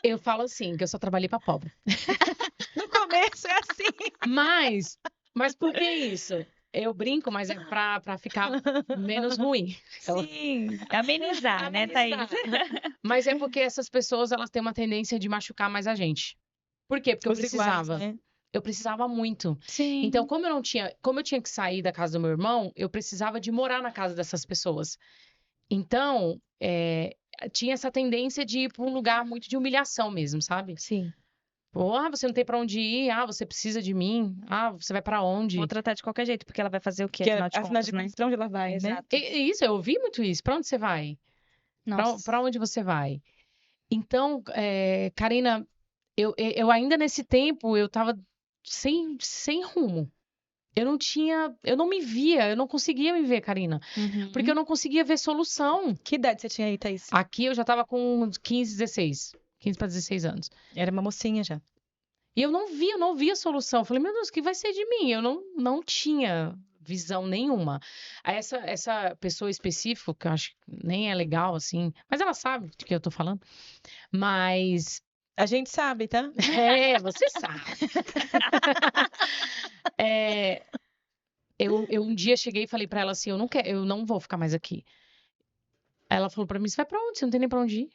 Eu falo assim, que eu só trabalhei pra pobre. No começo é assim. Mas por que isso? Eu brinco, mas é pra ficar menos ruim. Sim, amenizar, né, Thaís? Mas é porque essas pessoas, elas têm uma tendência de machucar mais a gente. Por quê? Porque eu Os iguais, precisava. né? Eu precisava muito. Sim. Então, como eu tinha que sair da casa do meu irmão, eu precisava de morar na casa dessas pessoas. Então, tinha essa tendência de ir para um lugar muito de humilhação mesmo, sabe? Sim. Pô, você não tem para onde ir, você precisa de mim, você vai para onde? Vou tratar de qualquer jeito, porque ela vai fazer o quê, Que afinal de afinal contas, de né? contas, pra onde ela vai, né? Exato. E isso, eu ouvi muito isso. Para onde você vai? Nossa. Para onde você vai? Então, Karina, eu ainda nesse tempo, eu tava sem rumo. Eu não me via, eu não conseguia me ver, Karina. Uhum. Porque eu não conseguia ver solução. Que idade você tinha aí, Thaís? Aqui eu já tava com uns 15, 16. 15 para 16 anos. Era uma mocinha já. E eu não via solução. Eu falei, meu Deus, o que vai ser de mim? Eu não tinha visão nenhuma. Essa pessoa específica, que eu acho que nem é legal, assim, mas ela sabe de que eu tô falando. Mas, A gente sabe, tá? você sabe. É, eu um dia cheguei e falei pra ela assim, eu não vou ficar mais aqui. Ela falou pra mim, você vai pra onde? Você não tem nem pra onde ir.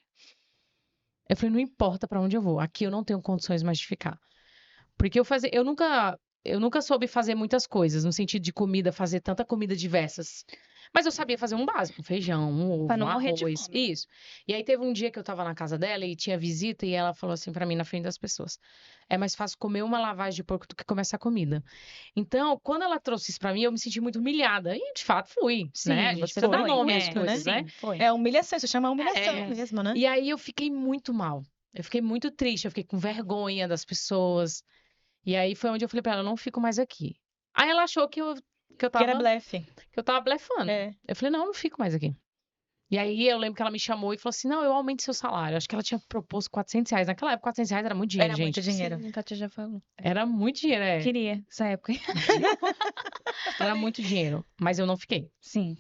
Eu falei, não importa pra onde eu vou. Aqui eu não tenho condições mais de ficar. Porque eu nunca soube fazer muitas coisas, no sentido de comida, fazer tanta comida diversas. Mas eu sabia fazer um básico, feijão, um ovo, Pra não um morrer de arroz, fome. isso. E aí teve um dia que eu tava na casa dela e tinha visita e ela falou assim pra mim na frente das pessoas: "É mais fácil comer uma lavagem de porco do que comer essa comida". Então, quando ela trouxe isso pra mim, eu me senti muito humilhada. E de fato fui, né? A gente você precisa dar foi. nome às É, coisas, né? sim, foi. É humilhação, isso chama humilhação É. mesmo, né? E aí eu fiquei muito mal. Eu fiquei muito triste, eu fiquei com vergonha das pessoas. E aí foi onde eu falei pra ela, eu não fico mais aqui. Aí ela achou que eu Que era tava, blefe. que eu tava blefando. É. Eu falei, não fui mais aqui. E aí eu lembro que ela me chamou e falou assim, não, eu aumento seu salário. Acho que ela tinha proposto R$ 400. Naquela época, R$ 400 era muito dinheiro, Era gente. muito dinheiro. Sim, a Kátia já falou. Era muito dinheiro, Queria, essa época. Era muito dinheiro. Mas eu não fiquei. Sim.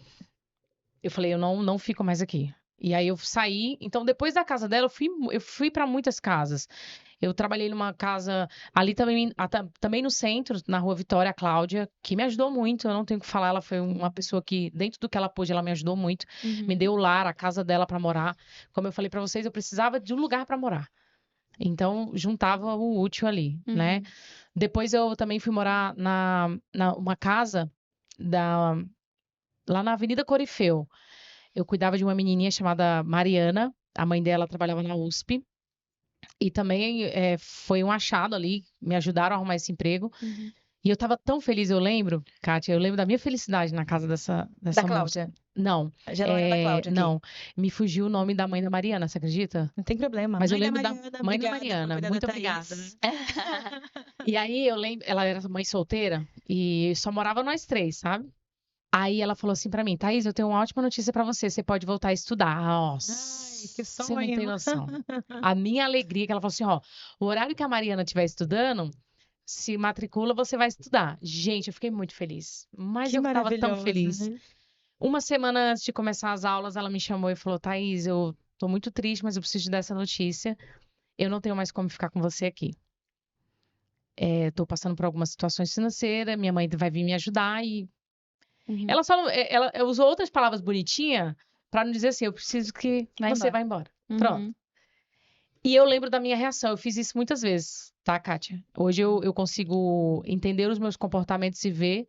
Eu falei, eu não fico mais aqui. E aí eu saí. Então, depois da casa dela, eu fui para muitas casas. Eu trabalhei numa casa ali também no centro, na Rua Vitória, a Cláudia, que me ajudou muito. Eu não tenho o que falar, ela foi uma pessoa que, dentro do que ela pôde, ela me ajudou muito. Me deu o lar, a casa dela para morar. Como eu falei para vocês, eu precisava de um lugar para morar. Então, juntava o útil ali, né? Depois eu também fui morar uma casa lá na Avenida Corifeu. Eu cuidava de uma menininha chamada Mariana. A mãe dela trabalhava na USP. E também foi um achado ali. Me ajudaram a arrumar esse emprego. E eu tava tão feliz, eu lembro, Kátia, eu lembro da minha felicidade na casa dessa Da moça. Cláudia. Não. Já não era da Cláudia aqui. Não. Me fugiu o nome da mãe da Mariana, você acredita? Não tem problema. Mas Mãe eu lembro da da Mariana, mãe da obrigada por Mariana. cuidar Muito da Thaís. obrigada. E aí eu lembro, ela era mãe solteira e só morava nós três, sabe? Aí ela falou assim pra mim, Thaís, eu tenho uma ótima notícia pra você, você pode voltar a estudar. Nossa, Ai, que você não tem sonho. noção. A minha alegria, que ela falou assim, ó, o horário que a Mariana estiver estudando, se matricula, você vai estudar. Gente, eu fiquei muito feliz. Mas Que eu tava tão maravilhoso, feliz. né? Uma semana antes de começar as aulas, ela me chamou e falou, Thaís, eu tô muito triste, mas eu preciso te dar essa notícia. Eu não tenho mais como ficar com você aqui. Tô passando por algumas situações financeiras, minha mãe vai vir me ajudar e ela só não, ela usou outras palavras bonitinhas pra não dizer assim, eu preciso que você vá embora. Pronto. E eu lembro da minha reação. Eu fiz isso muitas vezes, tá, Kátia? Hoje eu consigo entender os meus comportamentos e ver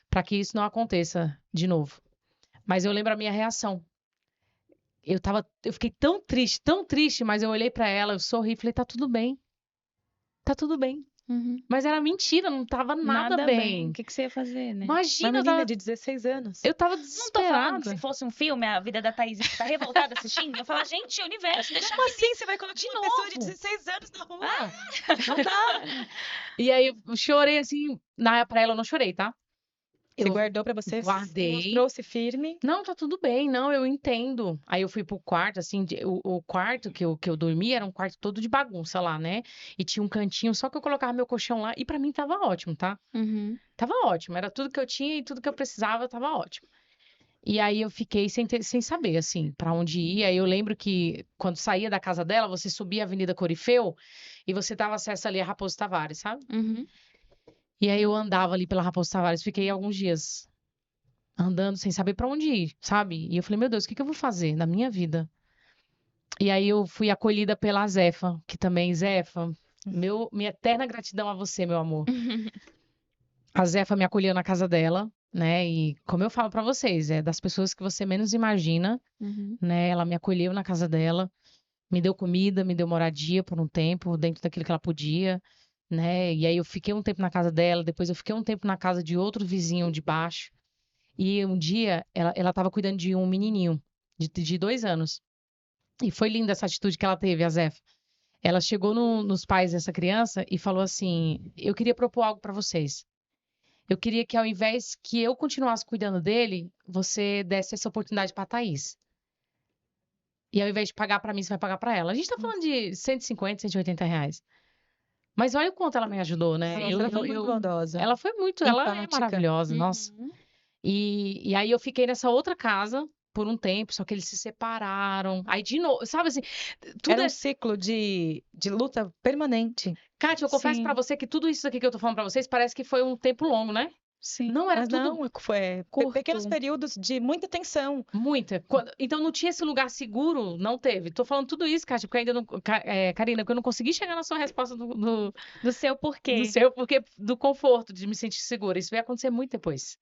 para que isso não aconteça de novo. Mas eu lembro a minha reação. Eu fiquei tão triste, mas eu olhei pra ela, eu sorri e falei, tá tudo bem. Tá tudo bem. Uhum. Mas era mentira, não tava nada bem. O que você ia fazer, né? Uma Imagina, menina de 16 anos. eu tava Não tô falando que desesperada. se fosse um filme, a vida da Thaís tá revoltada assistindo, eu falar, gente, universo, deixa Como assim você vai colocar De uma pessoa de novo? 16 anos na rua? Não dá. E aí eu chorei assim, pra ela eu não chorei, tá? Você Eu guardou pra você? guardei. Mostrou-se firme? Não, tá tudo bem, não, eu entendo. Aí eu fui pro quarto, assim, o quarto que eu dormi era um quarto todo de bagunça lá, né? E tinha um cantinho, só que eu colocava meu colchão lá e pra mim tava ótimo, tá? Uhum. Tava ótimo, era tudo que eu tinha e tudo que eu precisava, tava ótimo. E aí eu fiquei sem saber, assim, pra onde ir. Aí eu lembro que quando saía da casa dela, você subia a Avenida Corifeu e você dava acesso ali a Raposo Tavares, sabe? Uhum. E aí eu andava ali pela Raposo Tavares, fiquei alguns dias andando sem saber pra onde ir, sabe? E eu falei, meu Deus, o que que eu vou fazer na minha vida? E aí eu fui acolhida pela Zefa, que também, Zefa, minha eterna gratidão a você, meu amor. A Zefa me acolheu na casa dela, né? E como eu falo pra vocês, é das pessoas que você menos imagina, Uhum. né? Ela me acolheu na casa dela, me deu comida, me deu moradia por um tempo, dentro daquilo que ela podia, né? E aí eu fiquei um tempo na casa dela, depois eu fiquei um tempo na casa de outro vizinho de baixo. E um dia ela tava cuidando de um menininho de 2 anos. E foi linda essa atitude que ela teve, a Zefa. Ela chegou nos pais dessa criança e falou assim: eu queria propor algo pra vocês. Eu queria que ao invés que eu continuasse cuidando dele, você desse essa oportunidade pra Thaís. E ao invés de pagar pra mim, você vai pagar pra ela. A gente tá falando de 150, R$ 180. Mas olha o quanto ela me ajudou, né? Nossa, ela foi muito bondosa. Ela foi muito, ela é Empática. maravilhosa, nossa. Uhum. E aí eu fiquei nessa outra casa por um tempo, só que eles se separaram. Aí de novo, sabe assim, tudo Era é. um ciclo de luta permanente. Kátia, eu confesso Sim. pra você que tudo isso aqui que eu tô falando pra vocês parece que foi um tempo longo, né? Sim. Não era Mas tudo não, foi curto. pequenos períodos de muita tensão. muita. Então não tinha esse lugar seguro, não teve. Tô falando tudo isso, Kátia, porque ainda não. Karina, porque eu não consegui chegar na sua resposta Do seu porquê. do seu, porque do conforto, de me sentir segura. Isso vai acontecer muito depois.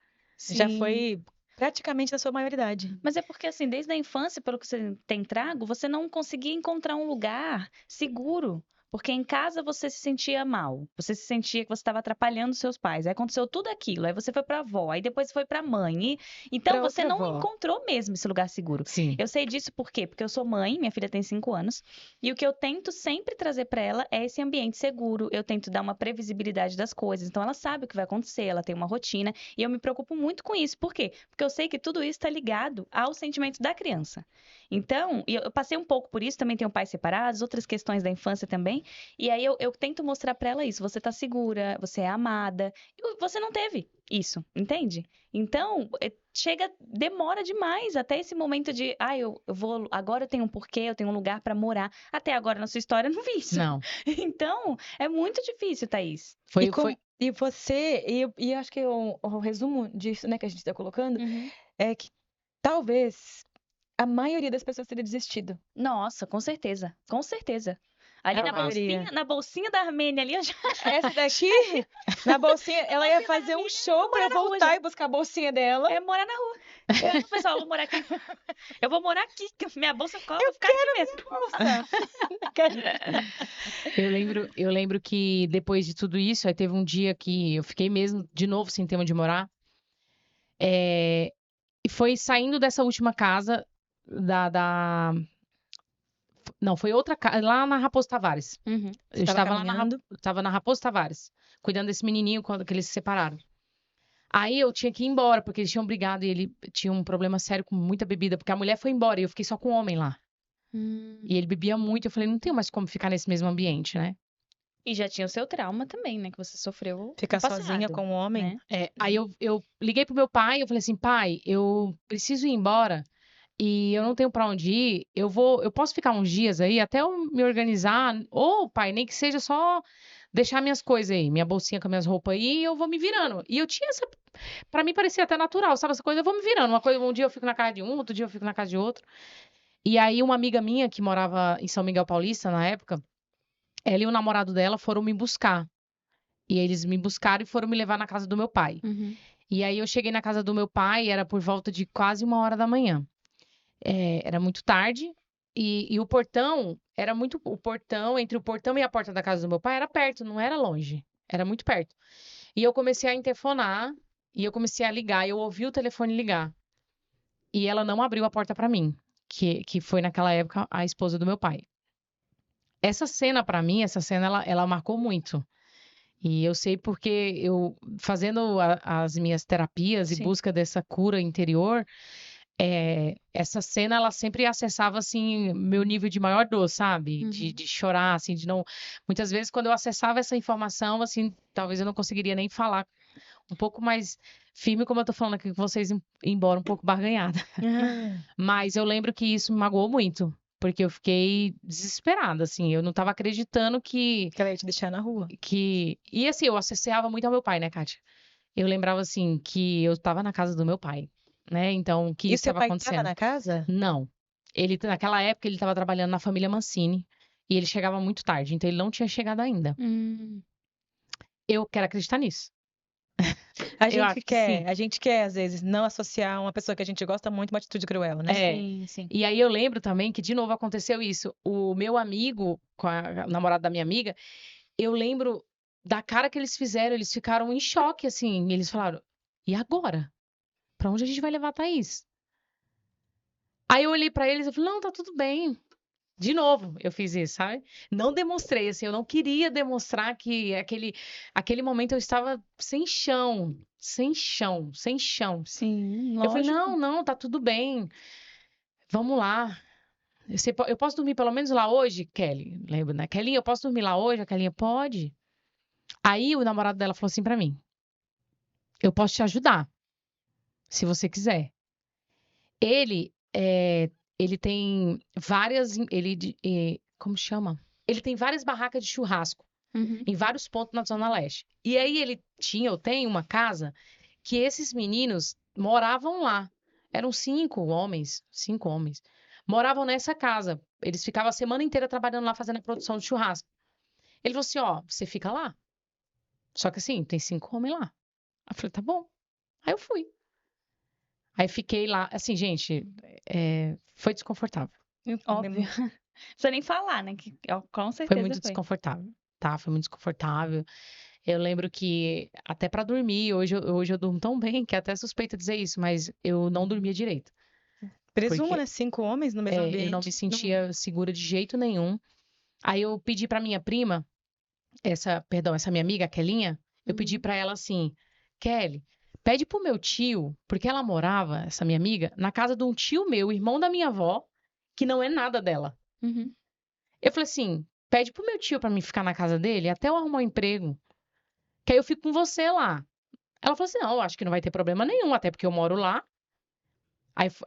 Já Sim. foi praticamente da sua maioridade. Mas é porque, assim, desde a infância, pelo que você tem trago, você não conseguia encontrar um lugar seguro. Porque em casa você se sentia mal, você se sentia que você estava atrapalhando seus pais. Aí aconteceu tudo aquilo, aí você foi para a avó, aí depois foi para a mãe. Então Pra você outra não avó. encontrou mesmo esse lugar seguro. Sim. Eu sei disso por quê? Porque eu sou mãe, minha filha tem 5 anos, e o que eu tento sempre trazer para ela é esse ambiente seguro. Eu tento dar uma previsibilidade das coisas. Então ela sabe o que vai acontecer, ela tem uma rotina, e eu me preocupo muito com isso. Por quê? Porque eu sei que tudo isso está ligado aos sentimentos da criança. Então, e eu passei um pouco por isso, também tenho pais separados, outras questões da infância também, e aí eu tento mostrar pra ela isso. Você tá segura, você é amada. E você não teve isso, entende? Então, demora demais até esse momento de, eu vou, agora eu tenho um porquê, eu tenho um lugar pra morar. Até agora na sua história eu não vi isso. Não. Então, é muito difícil, Thaís. E você, e acho que o resumo disso, né, que a gente está colocando, é que talvez a maioria das pessoas teria desistido. Nossa, com certeza. Com certeza. Ali A maioria. na bolsinha da Armênia ali, eu já... Essa daqui, na bolsinha, ela ia fazer um show pra morar na rua voltar já. e buscar a bolsinha dela. É morar na rua. Eu, pessoal, eu vou morar aqui. Eu vou morar aqui, que minha bolsa cola, eu vou ficar aqui mesmo. Eu lembro que depois de tudo isso, aí teve um dia que eu fiquei mesmo de novo sem ter onde morar. E foi saindo dessa última casa Não, foi outra casa, lá na Raposo Tavares. Uhum. Eu Estava estava caminhando. estava na Raposo Tavares, cuidando desse menininho quando que eles se separaram. Aí eu tinha que ir embora, porque eles tinham brigado e ele tinha um problema sério com muita bebida, porque a mulher foi embora e eu fiquei só com o homem lá. E ele bebia muito, eu falei, não tenho mais como ficar nesse mesmo ambiente, né? E já tinha o seu trauma também, né? Que você sofreu. Ficar no passado, sozinha com o homem. né? Aí eu liguei pro meu pai, eu falei assim, pai, eu preciso ir embora e eu não tenho pra onde ir, eu posso ficar uns dias aí até eu me organizar, ou pai, nem que seja só deixar minhas coisas aí, minha bolsinha com minhas roupas aí, e eu vou me virando. E eu tinha pra mim parecia até natural, sabe essa coisa, eu vou me virando, um dia eu fico na casa de um, outro dia eu fico na casa de outro. E aí, uma amiga minha que morava em São Miguel Paulista na época, ela e o namorado dela foram me buscar. E eles me buscaram e foram me levar na casa do meu pai. Uhum. E aí, eu cheguei na casa do meu pai, era por volta de quase 1 hora da manhã. Era muito tarde. E o portão, o portão, entre o portão e a porta da casa do meu pai, era perto, não era longe. Era muito perto. E eu comecei a interfonar, e eu comecei a ligar, e eu ouvi o telefone ligar. E ela não abriu a porta pra mim, que foi naquela época a esposa do meu pai. Essa cena, pra mim, ela marcou muito. E eu sei porque eu, fazendo as minhas terapias e Sim. busca dessa cura interior, essa cena, ela sempre acessava, assim, meu nível de maior dor, sabe? De chorar, assim, de não... Muitas vezes, quando eu acessava essa informação, assim, talvez eu não conseguiria nem falar um pouco mais firme, como eu tô falando aqui com vocês, embora um pouco barganhada. Mas eu lembro que isso me magoou muito, porque eu fiquei desesperada, assim, eu não tava acreditando Que ela ia te deixar na rua. E assim, eu associava muito ao meu pai, né, Kátia? Eu lembrava, assim, que eu tava na casa do meu pai, né? Então, que E isso seu estava pai tava acontecendo. na casa? Não. Naquela época, ele estava trabalhando na família Mancini e ele chegava muito tarde, então ele não tinha chegado ainda. Eu quero acreditar nisso. Eu acho que sim. A gente quer, às vezes, não associar uma pessoa que a gente gosta muito uma atitude cruel, né? Sim, sim. E aí eu lembro também que, de novo, aconteceu isso. O meu amigo, com a namorada da minha amiga, eu lembro da cara que eles fizeram, eles ficaram em choque, assim. Eles falaram: e agora? Pra onde a gente vai levar a Thaís? Aí eu olhei pra eles e falei: não, tá tudo bem. De novo, eu fiz isso, sabe? Não demonstrei, assim, eu não queria demonstrar que aquele momento eu estava sem chão, sem chão, sem chão. Sim, Eu falei: lógico. não, não, tá tudo bem. Vamos lá. Eu posso dormir pelo menos lá hoje, Kelly? Lembro, né? Kelly, eu posso dormir lá hoje? A Kelly, pode. Aí o namorado dela falou assim pra mim: eu posso te ajudar, se você quiser. Ele, ele tem várias, como chama? Ele tem várias barracas de churrasco em vários pontos na Zona Leste. E aí ele tinha, ou tem, uma casa que esses meninos moravam lá. Eram 5 homens, 5 homens. Moravam nessa casa. Eles ficavam a semana inteira trabalhando lá, fazendo a produção de churrasco. Ele falou assim: ó, você fica lá. Só que assim, tem 5 homens lá. Eu falei: tá bom. Aí eu fui. Aí fiquei lá. Assim, gente, foi desconfortável. Óbvio. Não precisa nem falar, né? Que, com Foi certeza muito desconfortável, tá? Foi muito desconfortável. Eu lembro que até pra dormir, hoje eu durmo tão bem que é até suspeita dizer isso, mas eu não dormia direito. Presumo, Porque né? 5 homens no mesmo ambiente. eu não me sentia segura de jeito nenhum. Aí eu pedi pra minha prima, essa minha amiga, a Kelinha, eu pedi pra ela assim: Kelly, pede pro meu tio, porque ela morava, essa minha amiga, na casa de um tio meu, irmão da minha avó, que não é nada dela. Eu falei assim: pede pro meu tio pra mim ficar na casa dele até eu arrumar um emprego, que aí eu fico com você lá. Ela falou assim: não, eu acho que não vai ter problema nenhum, até porque eu moro lá.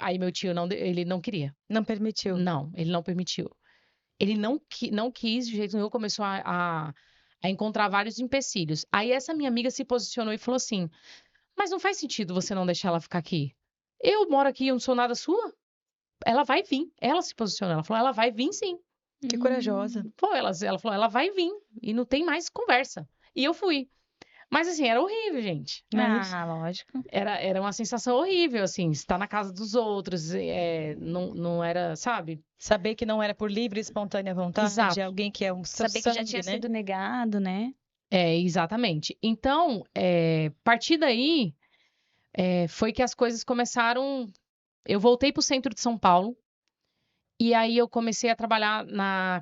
Aí meu tio ele não queria. Não permitiu. Não, ele não permitiu. Ele não quis de jeito nenhum, começou a encontrar vários empecilhos. Aí essa minha amiga se posicionou e falou assim: mas não faz sentido você não deixar ela ficar aqui. Eu moro aqui, eu não sou nada sua. Ela vai vir. Ela se posicionou, ela falou: ela vai vir sim. Que corajosa. Pô, ela falou: ela vai vir. E não tem mais conversa. E eu fui. Mas assim, era horrível, gente. Lógico. Era uma sensação horrível, assim, estar na casa dos outros, não era, sabe? Saber que não era por livre e espontânea vontade, Exato. alguém que é um seu Saber sangue, que já tinha né? sido negado, né? Exatamente. Então, a partir daí, foi que as coisas começaram. Eu voltei para o centro de São Paulo, e aí eu comecei a trabalhar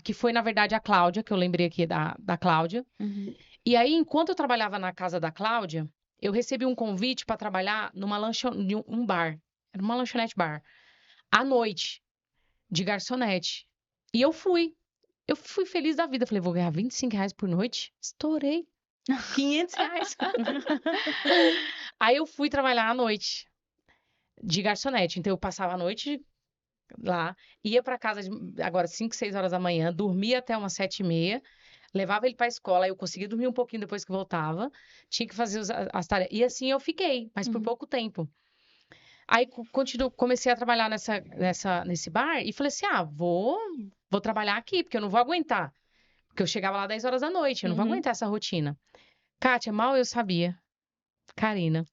que foi, na verdade, a Cláudia, que eu lembrei aqui da Cláudia. E aí, enquanto eu trabalhava na casa da Cláudia, eu recebi um convite para trabalhar em um bar. Era uma lanchonete bar. À noite, de garçonete. E eu fui. Eu fui feliz da vida. Falei: vou ganhar R$ 25 por noite? Estourei. R$ 500. Aí eu fui trabalhar à noite, de garçonete. Então eu passava a noite lá, ia para casa agora 5, 6 horas da manhã, dormia até umas 7h30, levava ele para a escola, aí eu conseguia dormir um pouquinho depois que voltava, tinha que fazer as tarefas. E assim eu fiquei, mas por pouco tempo. Aí comecei a trabalhar nesse bar e falei assim, vou trabalhar aqui, porque eu não vou aguentar. Porque eu chegava lá 10 horas da noite, eu não vou Uhum. aguentar essa rotina. Kátia, mal eu sabia, Karina,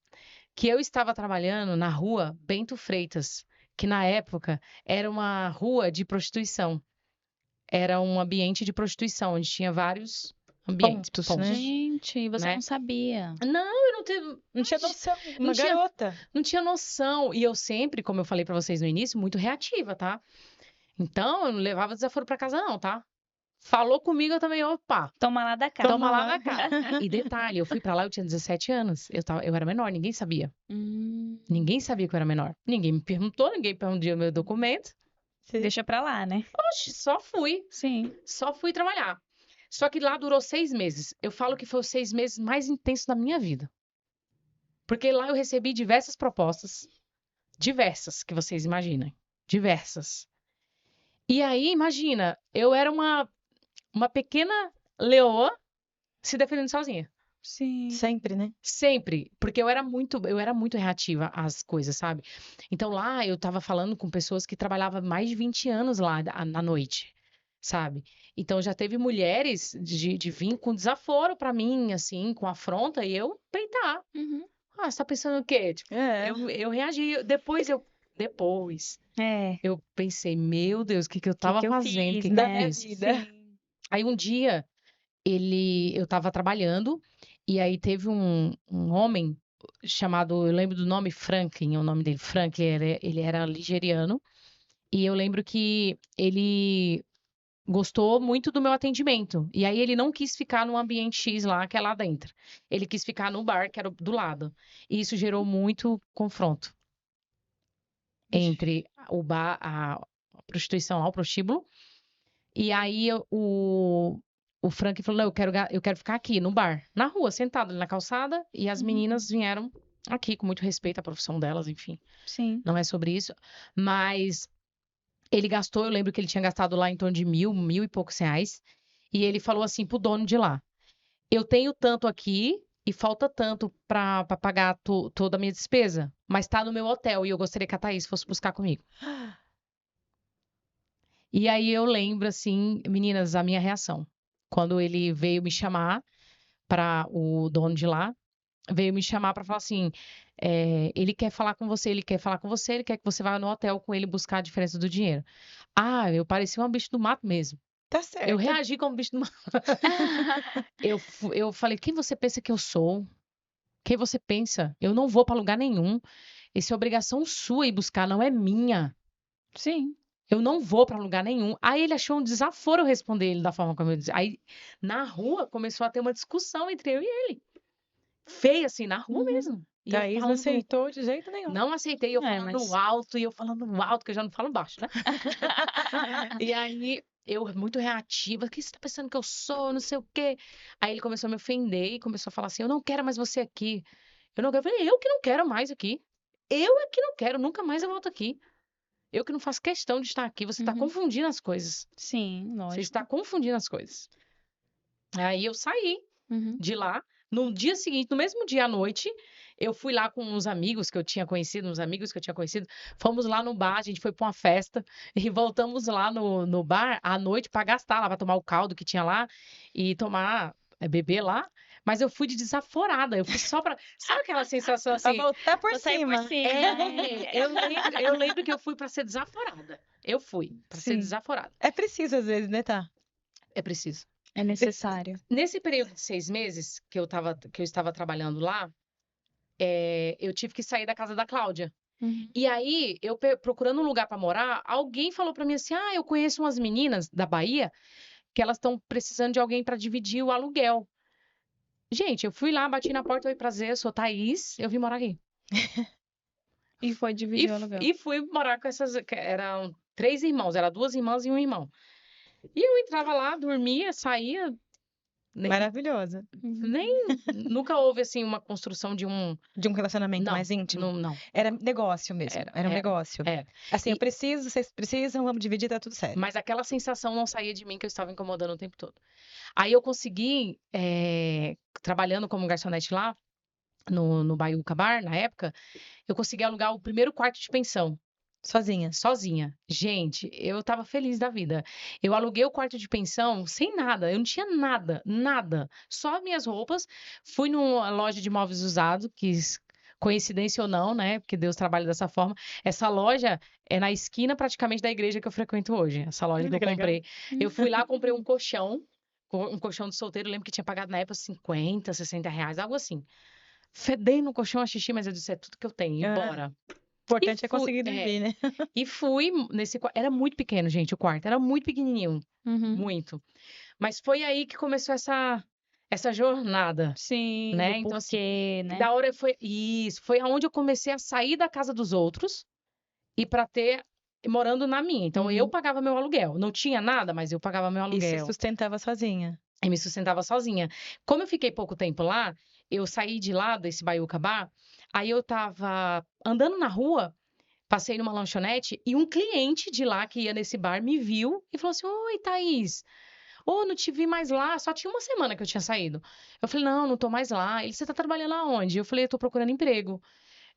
que eu estava trabalhando na rua Bento Freitas, que na época era uma rua de prostituição. Era um ambiente de prostituição, onde tinha vários ambientes, Pontos, né? Gente, você né? não sabia. Não, eu não tenho, Não tinha noção, não uma tinha- garota. não tinha noção. E eu sempre, como eu falei pra vocês no início, muito reativa, tá? Então, eu não levava desaforo pra casa, não, tá? Falou comigo, eu também, opa, Toma lá da cá. toma lá na cara. E detalhe, eu fui pra lá, eu tinha 17 anos. Eu era menor, ninguém sabia. Ninguém sabia que eu era menor. Ninguém me perguntou, ninguém perguntou meu documento. Deixa pra lá, né? Oxe, só fui. Sim. Só fui trabalhar. Só que lá durou 6 meses. Eu falo que foi os 6 meses mais intensos da minha vida. Porque lá eu recebi diversas propostas. Diversas, que vocês imaginem. Diversas. E aí, imagina, eu era uma pequena leoa se defendendo sozinha. Sim. Sempre, né? Sempre, porque eu era muito reativa às coisas, sabe? Então lá eu tava falando com pessoas que trabalhavam mais de 20 anos lá na noite, sabe? Então já teve mulheres de vir com desaforo pra mim, assim, com afronta, e eu peitar. Uhum. Você tá pensando o quê? Tipo, É. eu reagi, depois É. eu pensei, meu Deus, o que eu tava que eu fazendo? O fiz, que da eu minha fiz? vida. Sim. Aí um dia eu tava trabalhando e aí teve um homem chamado, eu lembro do nome Franklin, o nome dele, Franklin, ele era nigeriano e eu lembro que ele gostou muito do meu atendimento e aí ele não quis ficar no ambiente X lá, que é lá dentro. Ele quis ficar no bar, que era do lado. E isso gerou muito confronto entre a prostituição ao prostíbulo. E aí o Frank falou: não, eu quero ficar aqui no bar, na rua, sentado ali na calçada. E as meninas vieram aqui com muito respeito à profissão delas, enfim. Sim. Não é sobre isso. Mas ele gastou, eu lembro que ele tinha gastado lá em torno de 1.000 e poucos reais. E ele falou assim pro dono de lá: eu tenho tanto aqui e falta tanto pra pagar toda a minha despesa, mas tá no meu hotel e eu gostaria que a Thaís fosse buscar comigo. E aí eu lembro, assim, meninas, a minha reação. Quando ele veio me chamar para o dono de lá, veio me chamar para falar assim: ele quer falar com você, ele quer falar com você, ele quer que você vá no hotel com ele buscar a diferença do dinheiro. Eu parecia um bicho do mato mesmo. Tá certo. Eu reagi como bicho do mato. Eu falei: quem você pensa que eu sou? Quem você pensa? Eu não vou para lugar nenhum. Isso é obrigação sua ir buscar, não é minha. Sim. Eu não vou pra lugar nenhum. Aí ele achou um desaforo eu responder ele da forma como eu disse. Aí na rua começou a ter uma discussão entre eu e ele. Feia assim, na rua mesmo. E eu Thaís não falando, aceitou de jeito nenhum. não aceitei, eu falando mas- alto e eu falando alto, que eu já não falo baixo, né? E aí eu muito reativa, o que você tá pensando que eu sou, não sei o quê. Aí ele começou a me ofender e começou a falar assim: eu não quero mais você aqui. Eu não quero. Eu falei: eu que não quero mais aqui. Eu é que não quero, nunca mais eu volto aqui. Eu que não faço questão de estar aqui. Você está Uhum. confundindo as coisas. Sim, Você lógico. está confundindo as coisas. Aí eu saí Uhum. de lá. No dia seguinte, no mesmo dia à noite, eu fui lá com uns amigos que eu tinha conhecido, Fomos lá no bar, a gente foi para uma festa e voltamos lá no bar à noite para gastar lá, para tomar o caldo que tinha lá e beber lá. Mas eu fui de desaforada. Eu fui só para. Sabe aquela sensação Pra assim? voltar por Vou sair cima. por cima. Eu lembro que eu fui para ser desaforada. Eu fui para ser Sim. desaforada. É preciso às vezes, né, tá? É preciso. É necessário. Nesse período de 6 meses que eu estava trabalhando lá, eu tive que sair da casa da Cláudia. Uhum. E aí, eu procurando um lugar para morar, alguém falou para mim assim: eu conheço umas meninas da Bahia que elas estão precisando de alguém para dividir o aluguel. Gente, eu fui lá, bati na porta, oi, prazer, eu sou Thaís, eu vim morar aqui. E foi E, dividir o aluguel. e fui morar com eram 3 irmãos, eram 2 irmãs e um irmão. E eu entrava lá, dormia, saía. Maravilhosa. Nunca houve assim uma construção de um relacionamento mais íntimo. não. Era negócio mesmo. Era um negócio. Era. Assim, E- eu preciso, vocês precisam, vamos dividir, tá tudo certo. Mas aquela sensação não saía de mim que eu estava incomodando o tempo todo. Aí eu consegui, trabalhando como garçonete lá, no Baiuca Bar, na época, eu consegui alugar o primeiro quarto de pensão, Sozinha. sozinha. Gente, eu tava feliz da vida. Eu aluguei o quarto de pensão sem nada, eu não tinha nada, nada. Só minhas roupas. Fui numa loja de móveis usados, coincidência ou não, né? Porque Deus trabalha dessa forma. Essa loja é na esquina praticamente da igreja que eu frequento hoje. Essa loja que eu Que legal. comprei. Eu fui lá, comprei um colchão de solteiro. Eu lembro que tinha pagado na época 50, 60 reais, algo assim. Fedendo no colchão a xixi, mas eu disse, é tudo que eu tenho, e Ah, bora. O importante é fui, conseguir dormir, né? E fui nesse quarto. Era muito pequeno, gente, o quarto. Era muito pequenininho. Uhum. Muito. Mas foi aí que começou essa jornada, Sim, né? do Então, assim, porquê, né? da hora foi isso. Foi aonde eu comecei a sair da casa dos outros e para ter morando na minha. Então, eu Uhum. pagava meu aluguel. Não tinha nada, mas eu pagava meu E se aluguel. sustentava sozinha. E me sustentava sozinha. Como eu fiquei pouco tempo lá, eu saí de lá, desse Baiuca Bar, aí eu tava andando na rua, passei numa lanchonete e um cliente de lá que ia nesse bar me viu e falou assim: Oi, Thaís. Ô, não te vi mais lá, só tinha uma semana que eu tinha saído. Eu falei: Não, não tô mais lá. Ele: Você tá trabalhando aonde? Eu falei: Eu tô procurando emprego.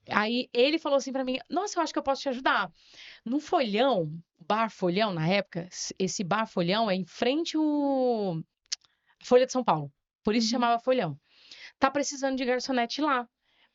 Aí ele falou assim pra mim: Nossa, eu acho que eu posso te ajudar. No Folhão, Bar Folhão, na época, esse Bar Folhão é em frente o Folha de São Paulo. Por isso Uhum. chamava Folhão. Tá precisando de garçonete lá.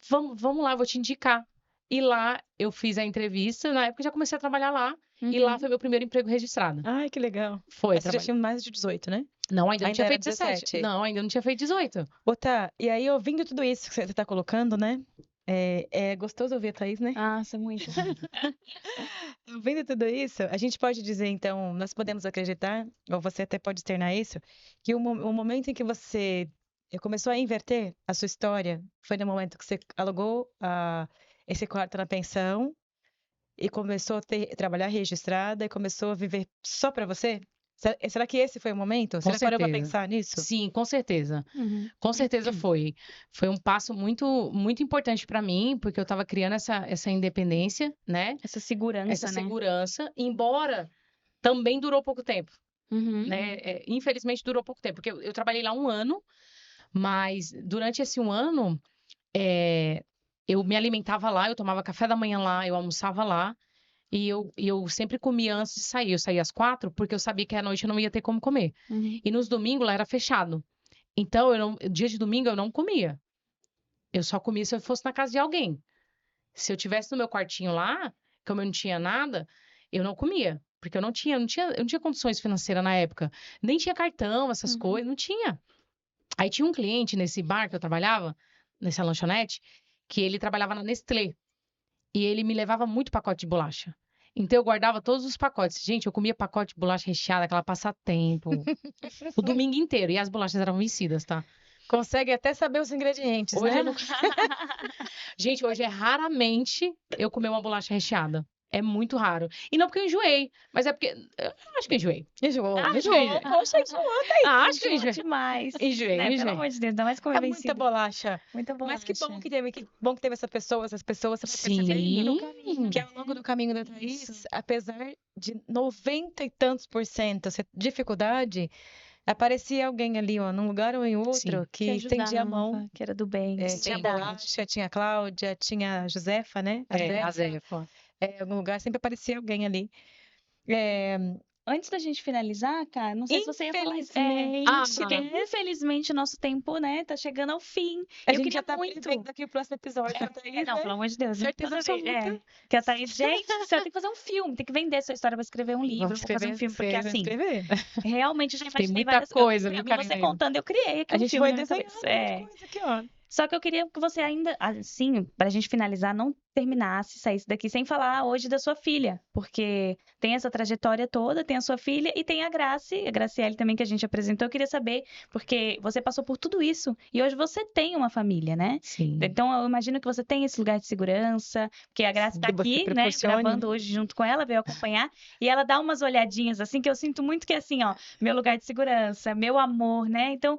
Vamos lá, eu vou te indicar. E lá eu fiz a entrevista, na época eu já comecei a trabalhar lá. E lá Uhum. foi meu primeiro emprego registrado. Ai, que legal. Foi, Mas você já trabalhei. tinha mais de 18, né? Não, ainda não Ainda tinha era feito 17. 17. Não, ainda não tinha feito 18. Ô, tá, e aí, ouvindo tudo isso que você tá colocando, né? É gostoso ouvir a Thaís, né? Nossa, muito. Ouvindo tudo isso, a gente pode dizer, então, nós podemos acreditar, ou você até pode externar isso, que o momento em que você começou a inverter a sua história foi no momento que você alugou esse quarto na pensão e começou a trabalhar registrada e começou a viver só para você? Será que esse foi o momento? Você Com já parou para certeza. pensar nisso? Sim, com certeza. Uhum. Com certeza foi. Foi um passo muito, muito importante para mim, porque eu estava criando essa independência, né? Essa segurança, Essa né? segurança, embora também durou pouco tempo, Uhum. né? Infelizmente durou pouco tempo, porque eu trabalhei lá um ano, mas durante esse um ano, eu me alimentava lá, eu tomava café da manhã lá, eu almoçava lá, e eu sempre comia antes de sair. Eu saía às 4, porque eu sabia que à noite eu não ia ter como comer. Uhum. E nos domingos lá era fechado. Então, dia de domingo eu não comia. Eu só comia se eu fosse na casa de alguém. Se eu tivesse no meu quartinho lá, como eu não tinha nada, eu não comia. Porque eu não tinha condições financeiras na época. Nem tinha cartão, essas Uhum. coisas, não tinha. Aí tinha um cliente nesse bar que eu trabalhava, nessa lanchonete, que ele trabalhava na Nestlé. E ele me levava muito pacote de bolacha. Então eu guardava todos os pacotes. Gente, eu comia pacote de bolacha recheada, aquela passatempo, o domingo inteiro. E as bolachas eram vencidas, tá? Consegue até saber os ingredientes, Hoje né? eu não. Gente, hoje é raramente eu comer uma bolacha recheada. É muito raro. E não porque eu enjoei, mas é porque. Eu acho que eu enjoei. Enjoou, Acho que eu enjoou. enjoei. Poxa, enjoou, Thaís. Acho que eu Enjoa enjoei. demais. Enjoei, Né? Pelo enjoei. amor de Deus, ainda mais comer É muita vencido. bolacha. Muita Mas que bolacha. bom que teve essas pessoas, você vai percebendo Sim. que ao longo do caminho da Thaís, Isso. apesar de 90 e tantos por cento ser dificuldade, aparecia alguém ali, ó, num lugar ou em outro, Sim. que estendia a mão. que era do bem. Tinha a Verdade. bolacha, tinha a Cláudia, tinha a Josefa, né? A A Zefa. Zefa. Em algum lugar sempre aparecia alguém ali. É, Antes da gente finalizar, cara, não sei se você ia falar isso. infelizmente, Porque infelizmente o nosso tempo, né, tá chegando ao fim. a Eu gente queria já tá muito. prevendo aqui o próximo episódio da Thaís, Não, né? pelo amor de Deus, né? Certeza Toda vez, absoluta. que a Thaís, gente, você tem que fazer um filme, tem que vender sua história, vai escrever um livro, Vamos vou fazer um escrever, filme, porque vamos assim, escrever. realmente eu já Tem imaginei muita várias coisa, pra viu, mim, você Karina? contando, eu criei aqui A um gente filme vai na minha desenhando cabeça. um monte de coisa aqui, ó. Só que eu queria que você ainda, assim, pra gente finalizar, não terminasse, saísse daqui sem falar hoje da sua filha, porque tem essa trajetória toda, tem a sua filha e tem a Graciele também que a gente apresentou. Eu queria saber, porque você passou por tudo isso e hoje você tem uma família, né? Sim. Então eu imagino que você tem esse lugar de segurança, porque a Graça tá Que você aqui, né, proporcione. gravando hoje junto com ela, veio acompanhar, e ela dá umas olhadinhas assim que eu sinto muito que é assim, ó, meu lugar de segurança, meu amor, né? Então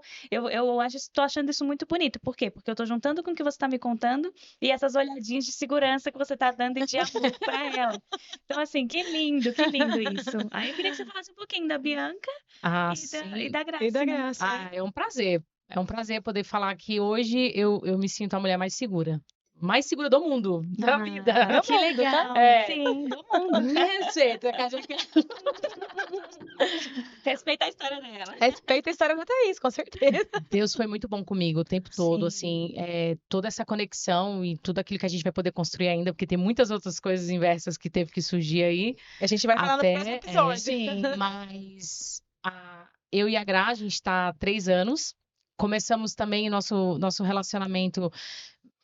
tô achando isso muito bonito. Por quê? Porque eu tô juntando com o que você tá me contando e essas olhadinhas de segurança que você tá dando e de amor pra ela. Então, assim, que lindo isso. Aí eu queria que você falasse um pouquinho da Bianca Ah, e sim. da Graça, E da né? Graça. É um prazer. É um prazer poder falar que hoje eu me sinto a mulher mais segura. Mais segura do mundo, da vida. Que legal. É. Sim, do mundo. Me respeita, que a gente Respeita a história dela. Respeita a história da Thaís, com certeza. Deus foi muito bom comigo o tempo todo, Sim. assim, toda essa conexão e tudo aquilo que a gente vai poder construir ainda, porque tem muitas outras coisas inversas que teve que surgir aí. A gente vai falar no próximo episódio. Sim. Mas eu e a Gra, a gente está há 3 anos. Começamos também o nosso relacionamento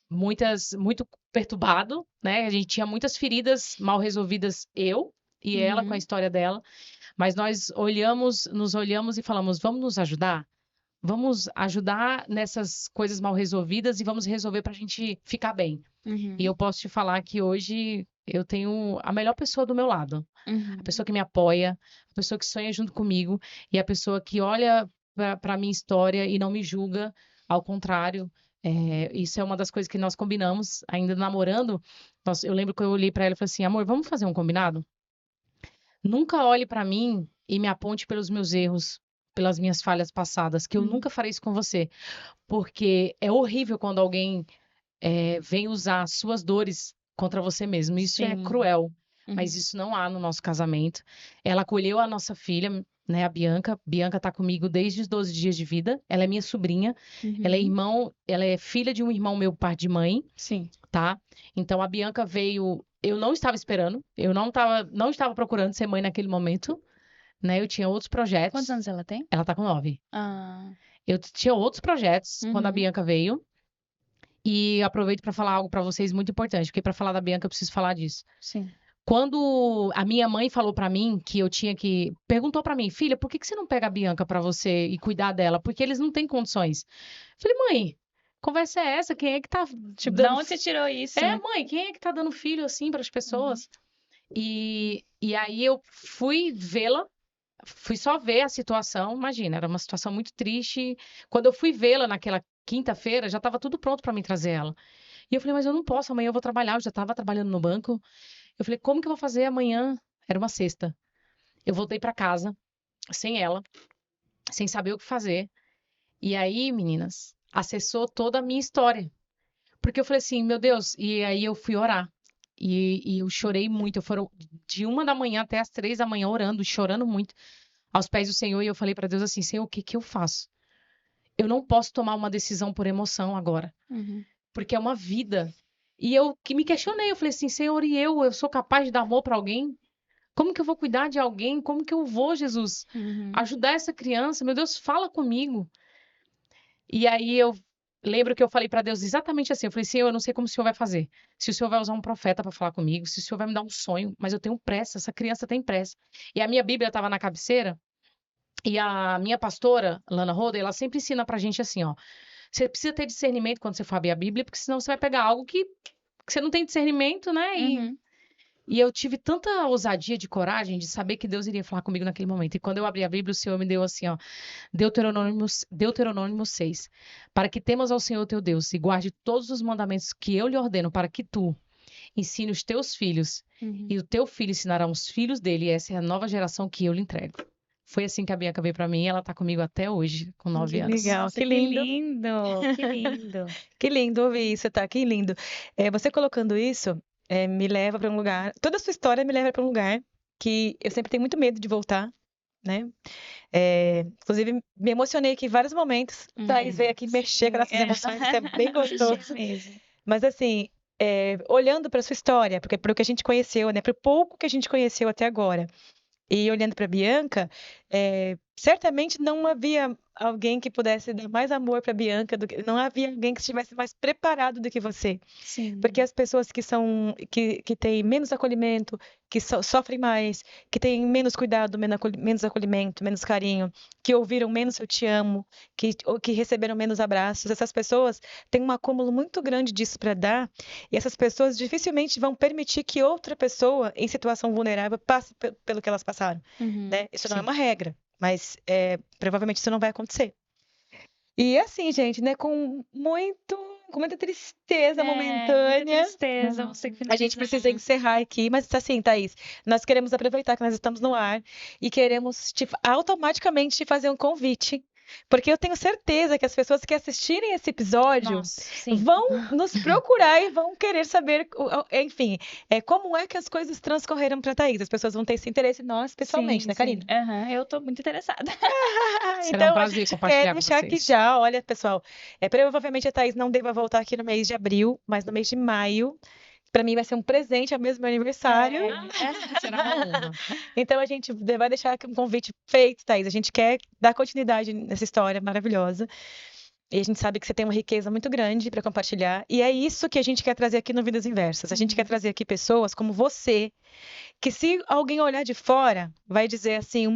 muito perturbado, né? A gente tinha muitas feridas mal resolvidas, eu e ela com a história dela. Mas nós nos olhamos e falamos, vamos nos ajudar? Vamos ajudar nessas coisas mal resolvidas e vamos resolver para a gente ficar bem. E eu posso te falar que hoje eu tenho a melhor pessoa do meu lado. A pessoa que me apoia, a pessoa que sonha junto comigo e a pessoa que olha para a minha história e não me julga. Ao contrário, isso é uma das coisas que nós combinamos, ainda namorando. Eu lembro que eu olhei para ela e falei assim, amor, vamos fazer um combinado? Nunca olhe para mim e me aponte pelos meus erros, pelas minhas falhas passadas, que eu nunca farei isso com você. Porque é horrível quando alguém vem usar suas dores contra você mesmo. Isso é Sim. cruel, mas isso não há no nosso casamento. Ela acolheu a nossa filha, né, a Bianca. Bianca tá comigo desde os 12 dias de vida. Ela é minha sobrinha. Ela é filha de um irmão meu, par de mãe, Sim. tá? Então a Bianca veio, eu não estava esperando, eu não estava procurando ser mãe naquele momento, né? Eu tinha outros projetos. Quantos anos ela tem? Ela tá com 9. Ah. Eu tinha outros projetos quando a Bianca veio. E aproveito para falar algo para vocês muito importante, porque para falar da Bianca eu preciso falar disso. Sim. Quando a minha mãe falou para mim que eu tinha que, perguntou para mim, filha, por que você não pega a Bianca para você e cuidar dela? Porque eles não têm condições. Eu falei, mãe, conversa é essa? Quem é que tá Tipo, dando... de onde você tirou isso? né? mãe, quem é que tá dando filho assim para as pessoas? E aí eu fui vê-la, fui só ver a situação, imagina, era uma situação muito triste. Quando eu fui vê-la naquela quinta-feira, já estava tudo pronto para mim trazer ela. E eu falei, mas eu não posso, amanhã eu vou trabalhar, eu já estava trabalhando no banco. Eu falei, como que eu vou fazer amanhã? Era uma sexta. Eu voltei para casa, sem ela, sem saber o que fazer. E aí, meninas, acessou toda a minha história. Porque eu falei assim, meu Deus, e aí eu fui orar. E eu chorei muito. Eu foram de 1 da manhã até as 3 da manhã orando, chorando muito aos pés do Senhor. E eu falei para Deus assim, Senhor, o que que eu faço? Eu não posso tomar uma decisão por emoção agora. Porque é uma vida. E eu que me questionei, eu falei assim, Senhor, e eu sou capaz de dar amor para alguém? Como que eu vou cuidar de alguém? Como que eu vou, Jesus, ajudar essa criança? Meu Deus, fala comigo. E aí eu lembro que eu falei para Deus exatamente assim, eu falei, Senhor, eu não sei como o Senhor vai fazer. Se o Senhor vai usar um profeta para falar comigo, se o Senhor vai me dar um sonho, mas eu tenho pressa, essa criança tem pressa. E a minha Bíblia estava na cabeceira, e a minha pastora, Lana Roda, ela sempre ensina pra gente assim, ó, você precisa ter discernimento quando você for abrir a Bíblia, porque senão você vai pegar algo que você não tem discernimento, né? E eu tive tanta ousadia de coragem de saber que Deus iria falar comigo naquele momento. E quando eu abri a Bíblia, o Senhor me deu assim, ó, Deuteronômio 6. Para que temas ao Senhor teu Deus e guarde todos os mandamentos que eu lhe ordeno, para que tu ensine os teus filhos e o teu filho ensinará os filhos dele. E essa é a nova geração que eu lhe entrego. Foi assim que a Bianca veio para mim e ela tá comigo até hoje, com 9 anos. Legal, Nossa, que lindo. Que lindo. Que lindo ouvir isso, tá? Que lindo. Você colocando isso me leva para um lugar. Toda a sua história me leva para um lugar que eu sempre tenho muito medo de voltar, né? Inclusive, me emocionei aqui em vários momentos. Thaís veio aqui mexer com essas emoções, que é bem gostoso. mesmo. Mas assim, olhando para sua história, porque pelo que a gente conheceu, né? Pro pouco que a gente conheceu até agora, e olhando para Bianca, certamente não havia alguém que pudesse dar mais amor para Bianca não havia alguém que estivesse mais preparado do que você. Sim. Porque as pessoas que têm menos acolhimento, que sofrem mais, que têm menos cuidado, menos acolhimento, menos carinho, que ouviram menos eu te amo, que receberam menos abraços, essas pessoas têm um acúmulo muito grande disso para dar, e essas pessoas dificilmente vão permitir que outra pessoa em situação vulnerável passe pelo que elas passaram, né? Isso não é uma regra, mas provavelmente isso não vai acontecer. E assim, gente, né, com muita tristeza momentânea. Muita tristeza. Você que A gente precisa encerrar aqui, mas assim, Thaís, nós queremos aproveitar que nós estamos no ar e queremos automaticamente te fazer um convite Porque eu tenho certeza que as pessoas que assistirem esse episódio Nossa, sim. vão nos procurar e vão querer saber, enfim, como é que as coisas transcorreram para Thaís. As pessoas vão ter esse interesse em nós pessoalmente, Sim, né, sim. Karina? Aham, eu tô muito interessada. Será um Então, a prazer gente compartilhar quer com deixar aqui vocês. já, olha, pessoal, provavelmente a Thaís não deva voltar aqui no mês de abril, mas no mês de maio. Para mim vai ser um presente, é mesmo meu aniversário. Será uma honra. Então a gente vai deixar aqui um convite feito, Thaís. A gente quer dar continuidade nessa história maravilhosa. E a gente sabe que você tem uma riqueza muito grande para compartilhar. E é isso que a gente quer trazer aqui no Vidas Inversas. A gente quer trazer aqui pessoas como você, que se alguém olhar de fora, vai dizer assim,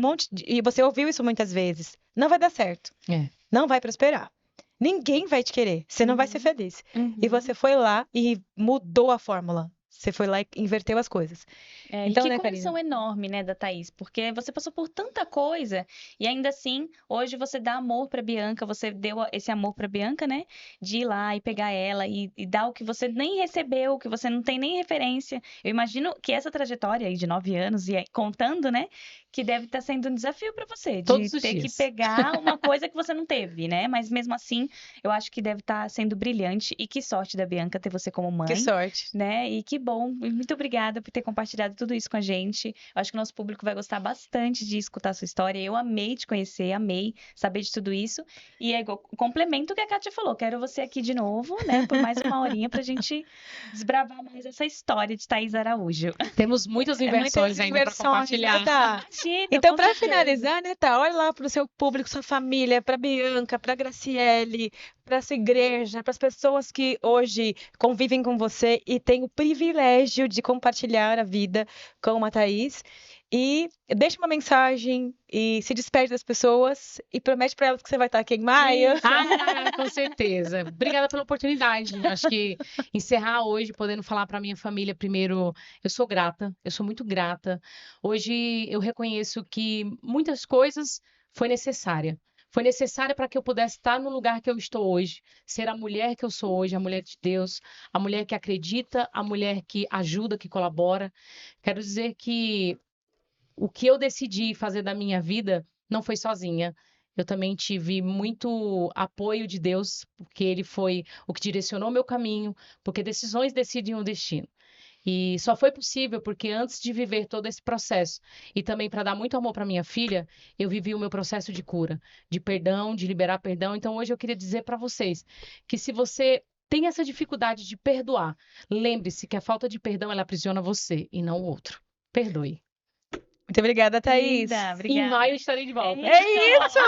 e você ouviu isso muitas vezes, não vai dar certo. É. Não vai prosperar. Ninguém vai te querer. Você não vai ser feliz. E você foi lá e mudou a fórmula. Você foi lá e inverteu as coisas. Então, E que né, condição Karina? enorme, né, da Thaís, porque você passou por tanta coisa e ainda assim, hoje você dá amor pra Bianca, você deu esse amor pra Bianca, né, de ir lá e pegar ela e dar o que você nem recebeu, que você não tem nem referência. Eu imagino que essa trajetória aí de 9 anos e aí, contando, né, que deve estar sendo um desafio pra você, de Todos os ter que dias. pegar uma coisa que você não teve, né, mas mesmo assim, eu acho que deve estar sendo brilhante e que sorte da Bianca ter você como mãe. Que sorte. Né? E que bom, e muito obrigada por ter compartilhado tudo isso com a gente. Eu acho que o nosso público vai gostar bastante de escutar a sua história. Eu amei te conhecer, amei saber de tudo isso. E complemento o que a Kátia falou, quero você aqui de novo, né, por mais uma horinha pra gente desbravar mais essa história de Thaís Araújo. Temos muitas inversões ainda para compartilhar. Né, Tá? Imagina, Então, com para certeza. finalizar, né, tá? Olha lá para o seu público, sua família, para Bianca, para Graciele, para sua igreja, para as pessoas que hoje convivem com você e têm o privilégio de compartilhar a vida com a Thaís. E deixa uma mensagem e se despede das pessoas e promete para elas que você vai estar aqui em maio. Com certeza. Obrigada pela oportunidade. Acho que encerrar hoje, podendo falar para minha família, primeiro, eu sou grata, eu sou muito grata. Hoje eu reconheço que muitas coisas foi necessária. Foi necessária para que eu pudesse estar no lugar que eu estou hoje, ser a mulher que eu sou hoje, a mulher de Deus, a mulher que acredita, a mulher que ajuda, que colabora. Quero dizer que o que eu decidi fazer da minha vida não foi sozinha. Eu também tive muito apoio de Deus, porque Ele foi o que direcionou meu caminho, porque decisões decidem o destino. E só foi possível porque antes de viver todo esse processo e também para dar muito amor para minha filha, eu vivi o meu processo de cura, de perdão, de liberar perdão. Então hoje eu queria dizer para vocês que se você tem essa dificuldade de perdoar, lembre-se que a falta de perdão ela aprisiona você e não o outro. Perdoe. Muito obrigada, Thaís. Linda, Em obrigada. maio estarei de volta. É isso!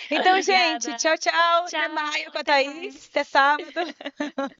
Então, Obrigada. gente, tchau, tchau. Até Tchau, maio com a até Thaís. Até sábado.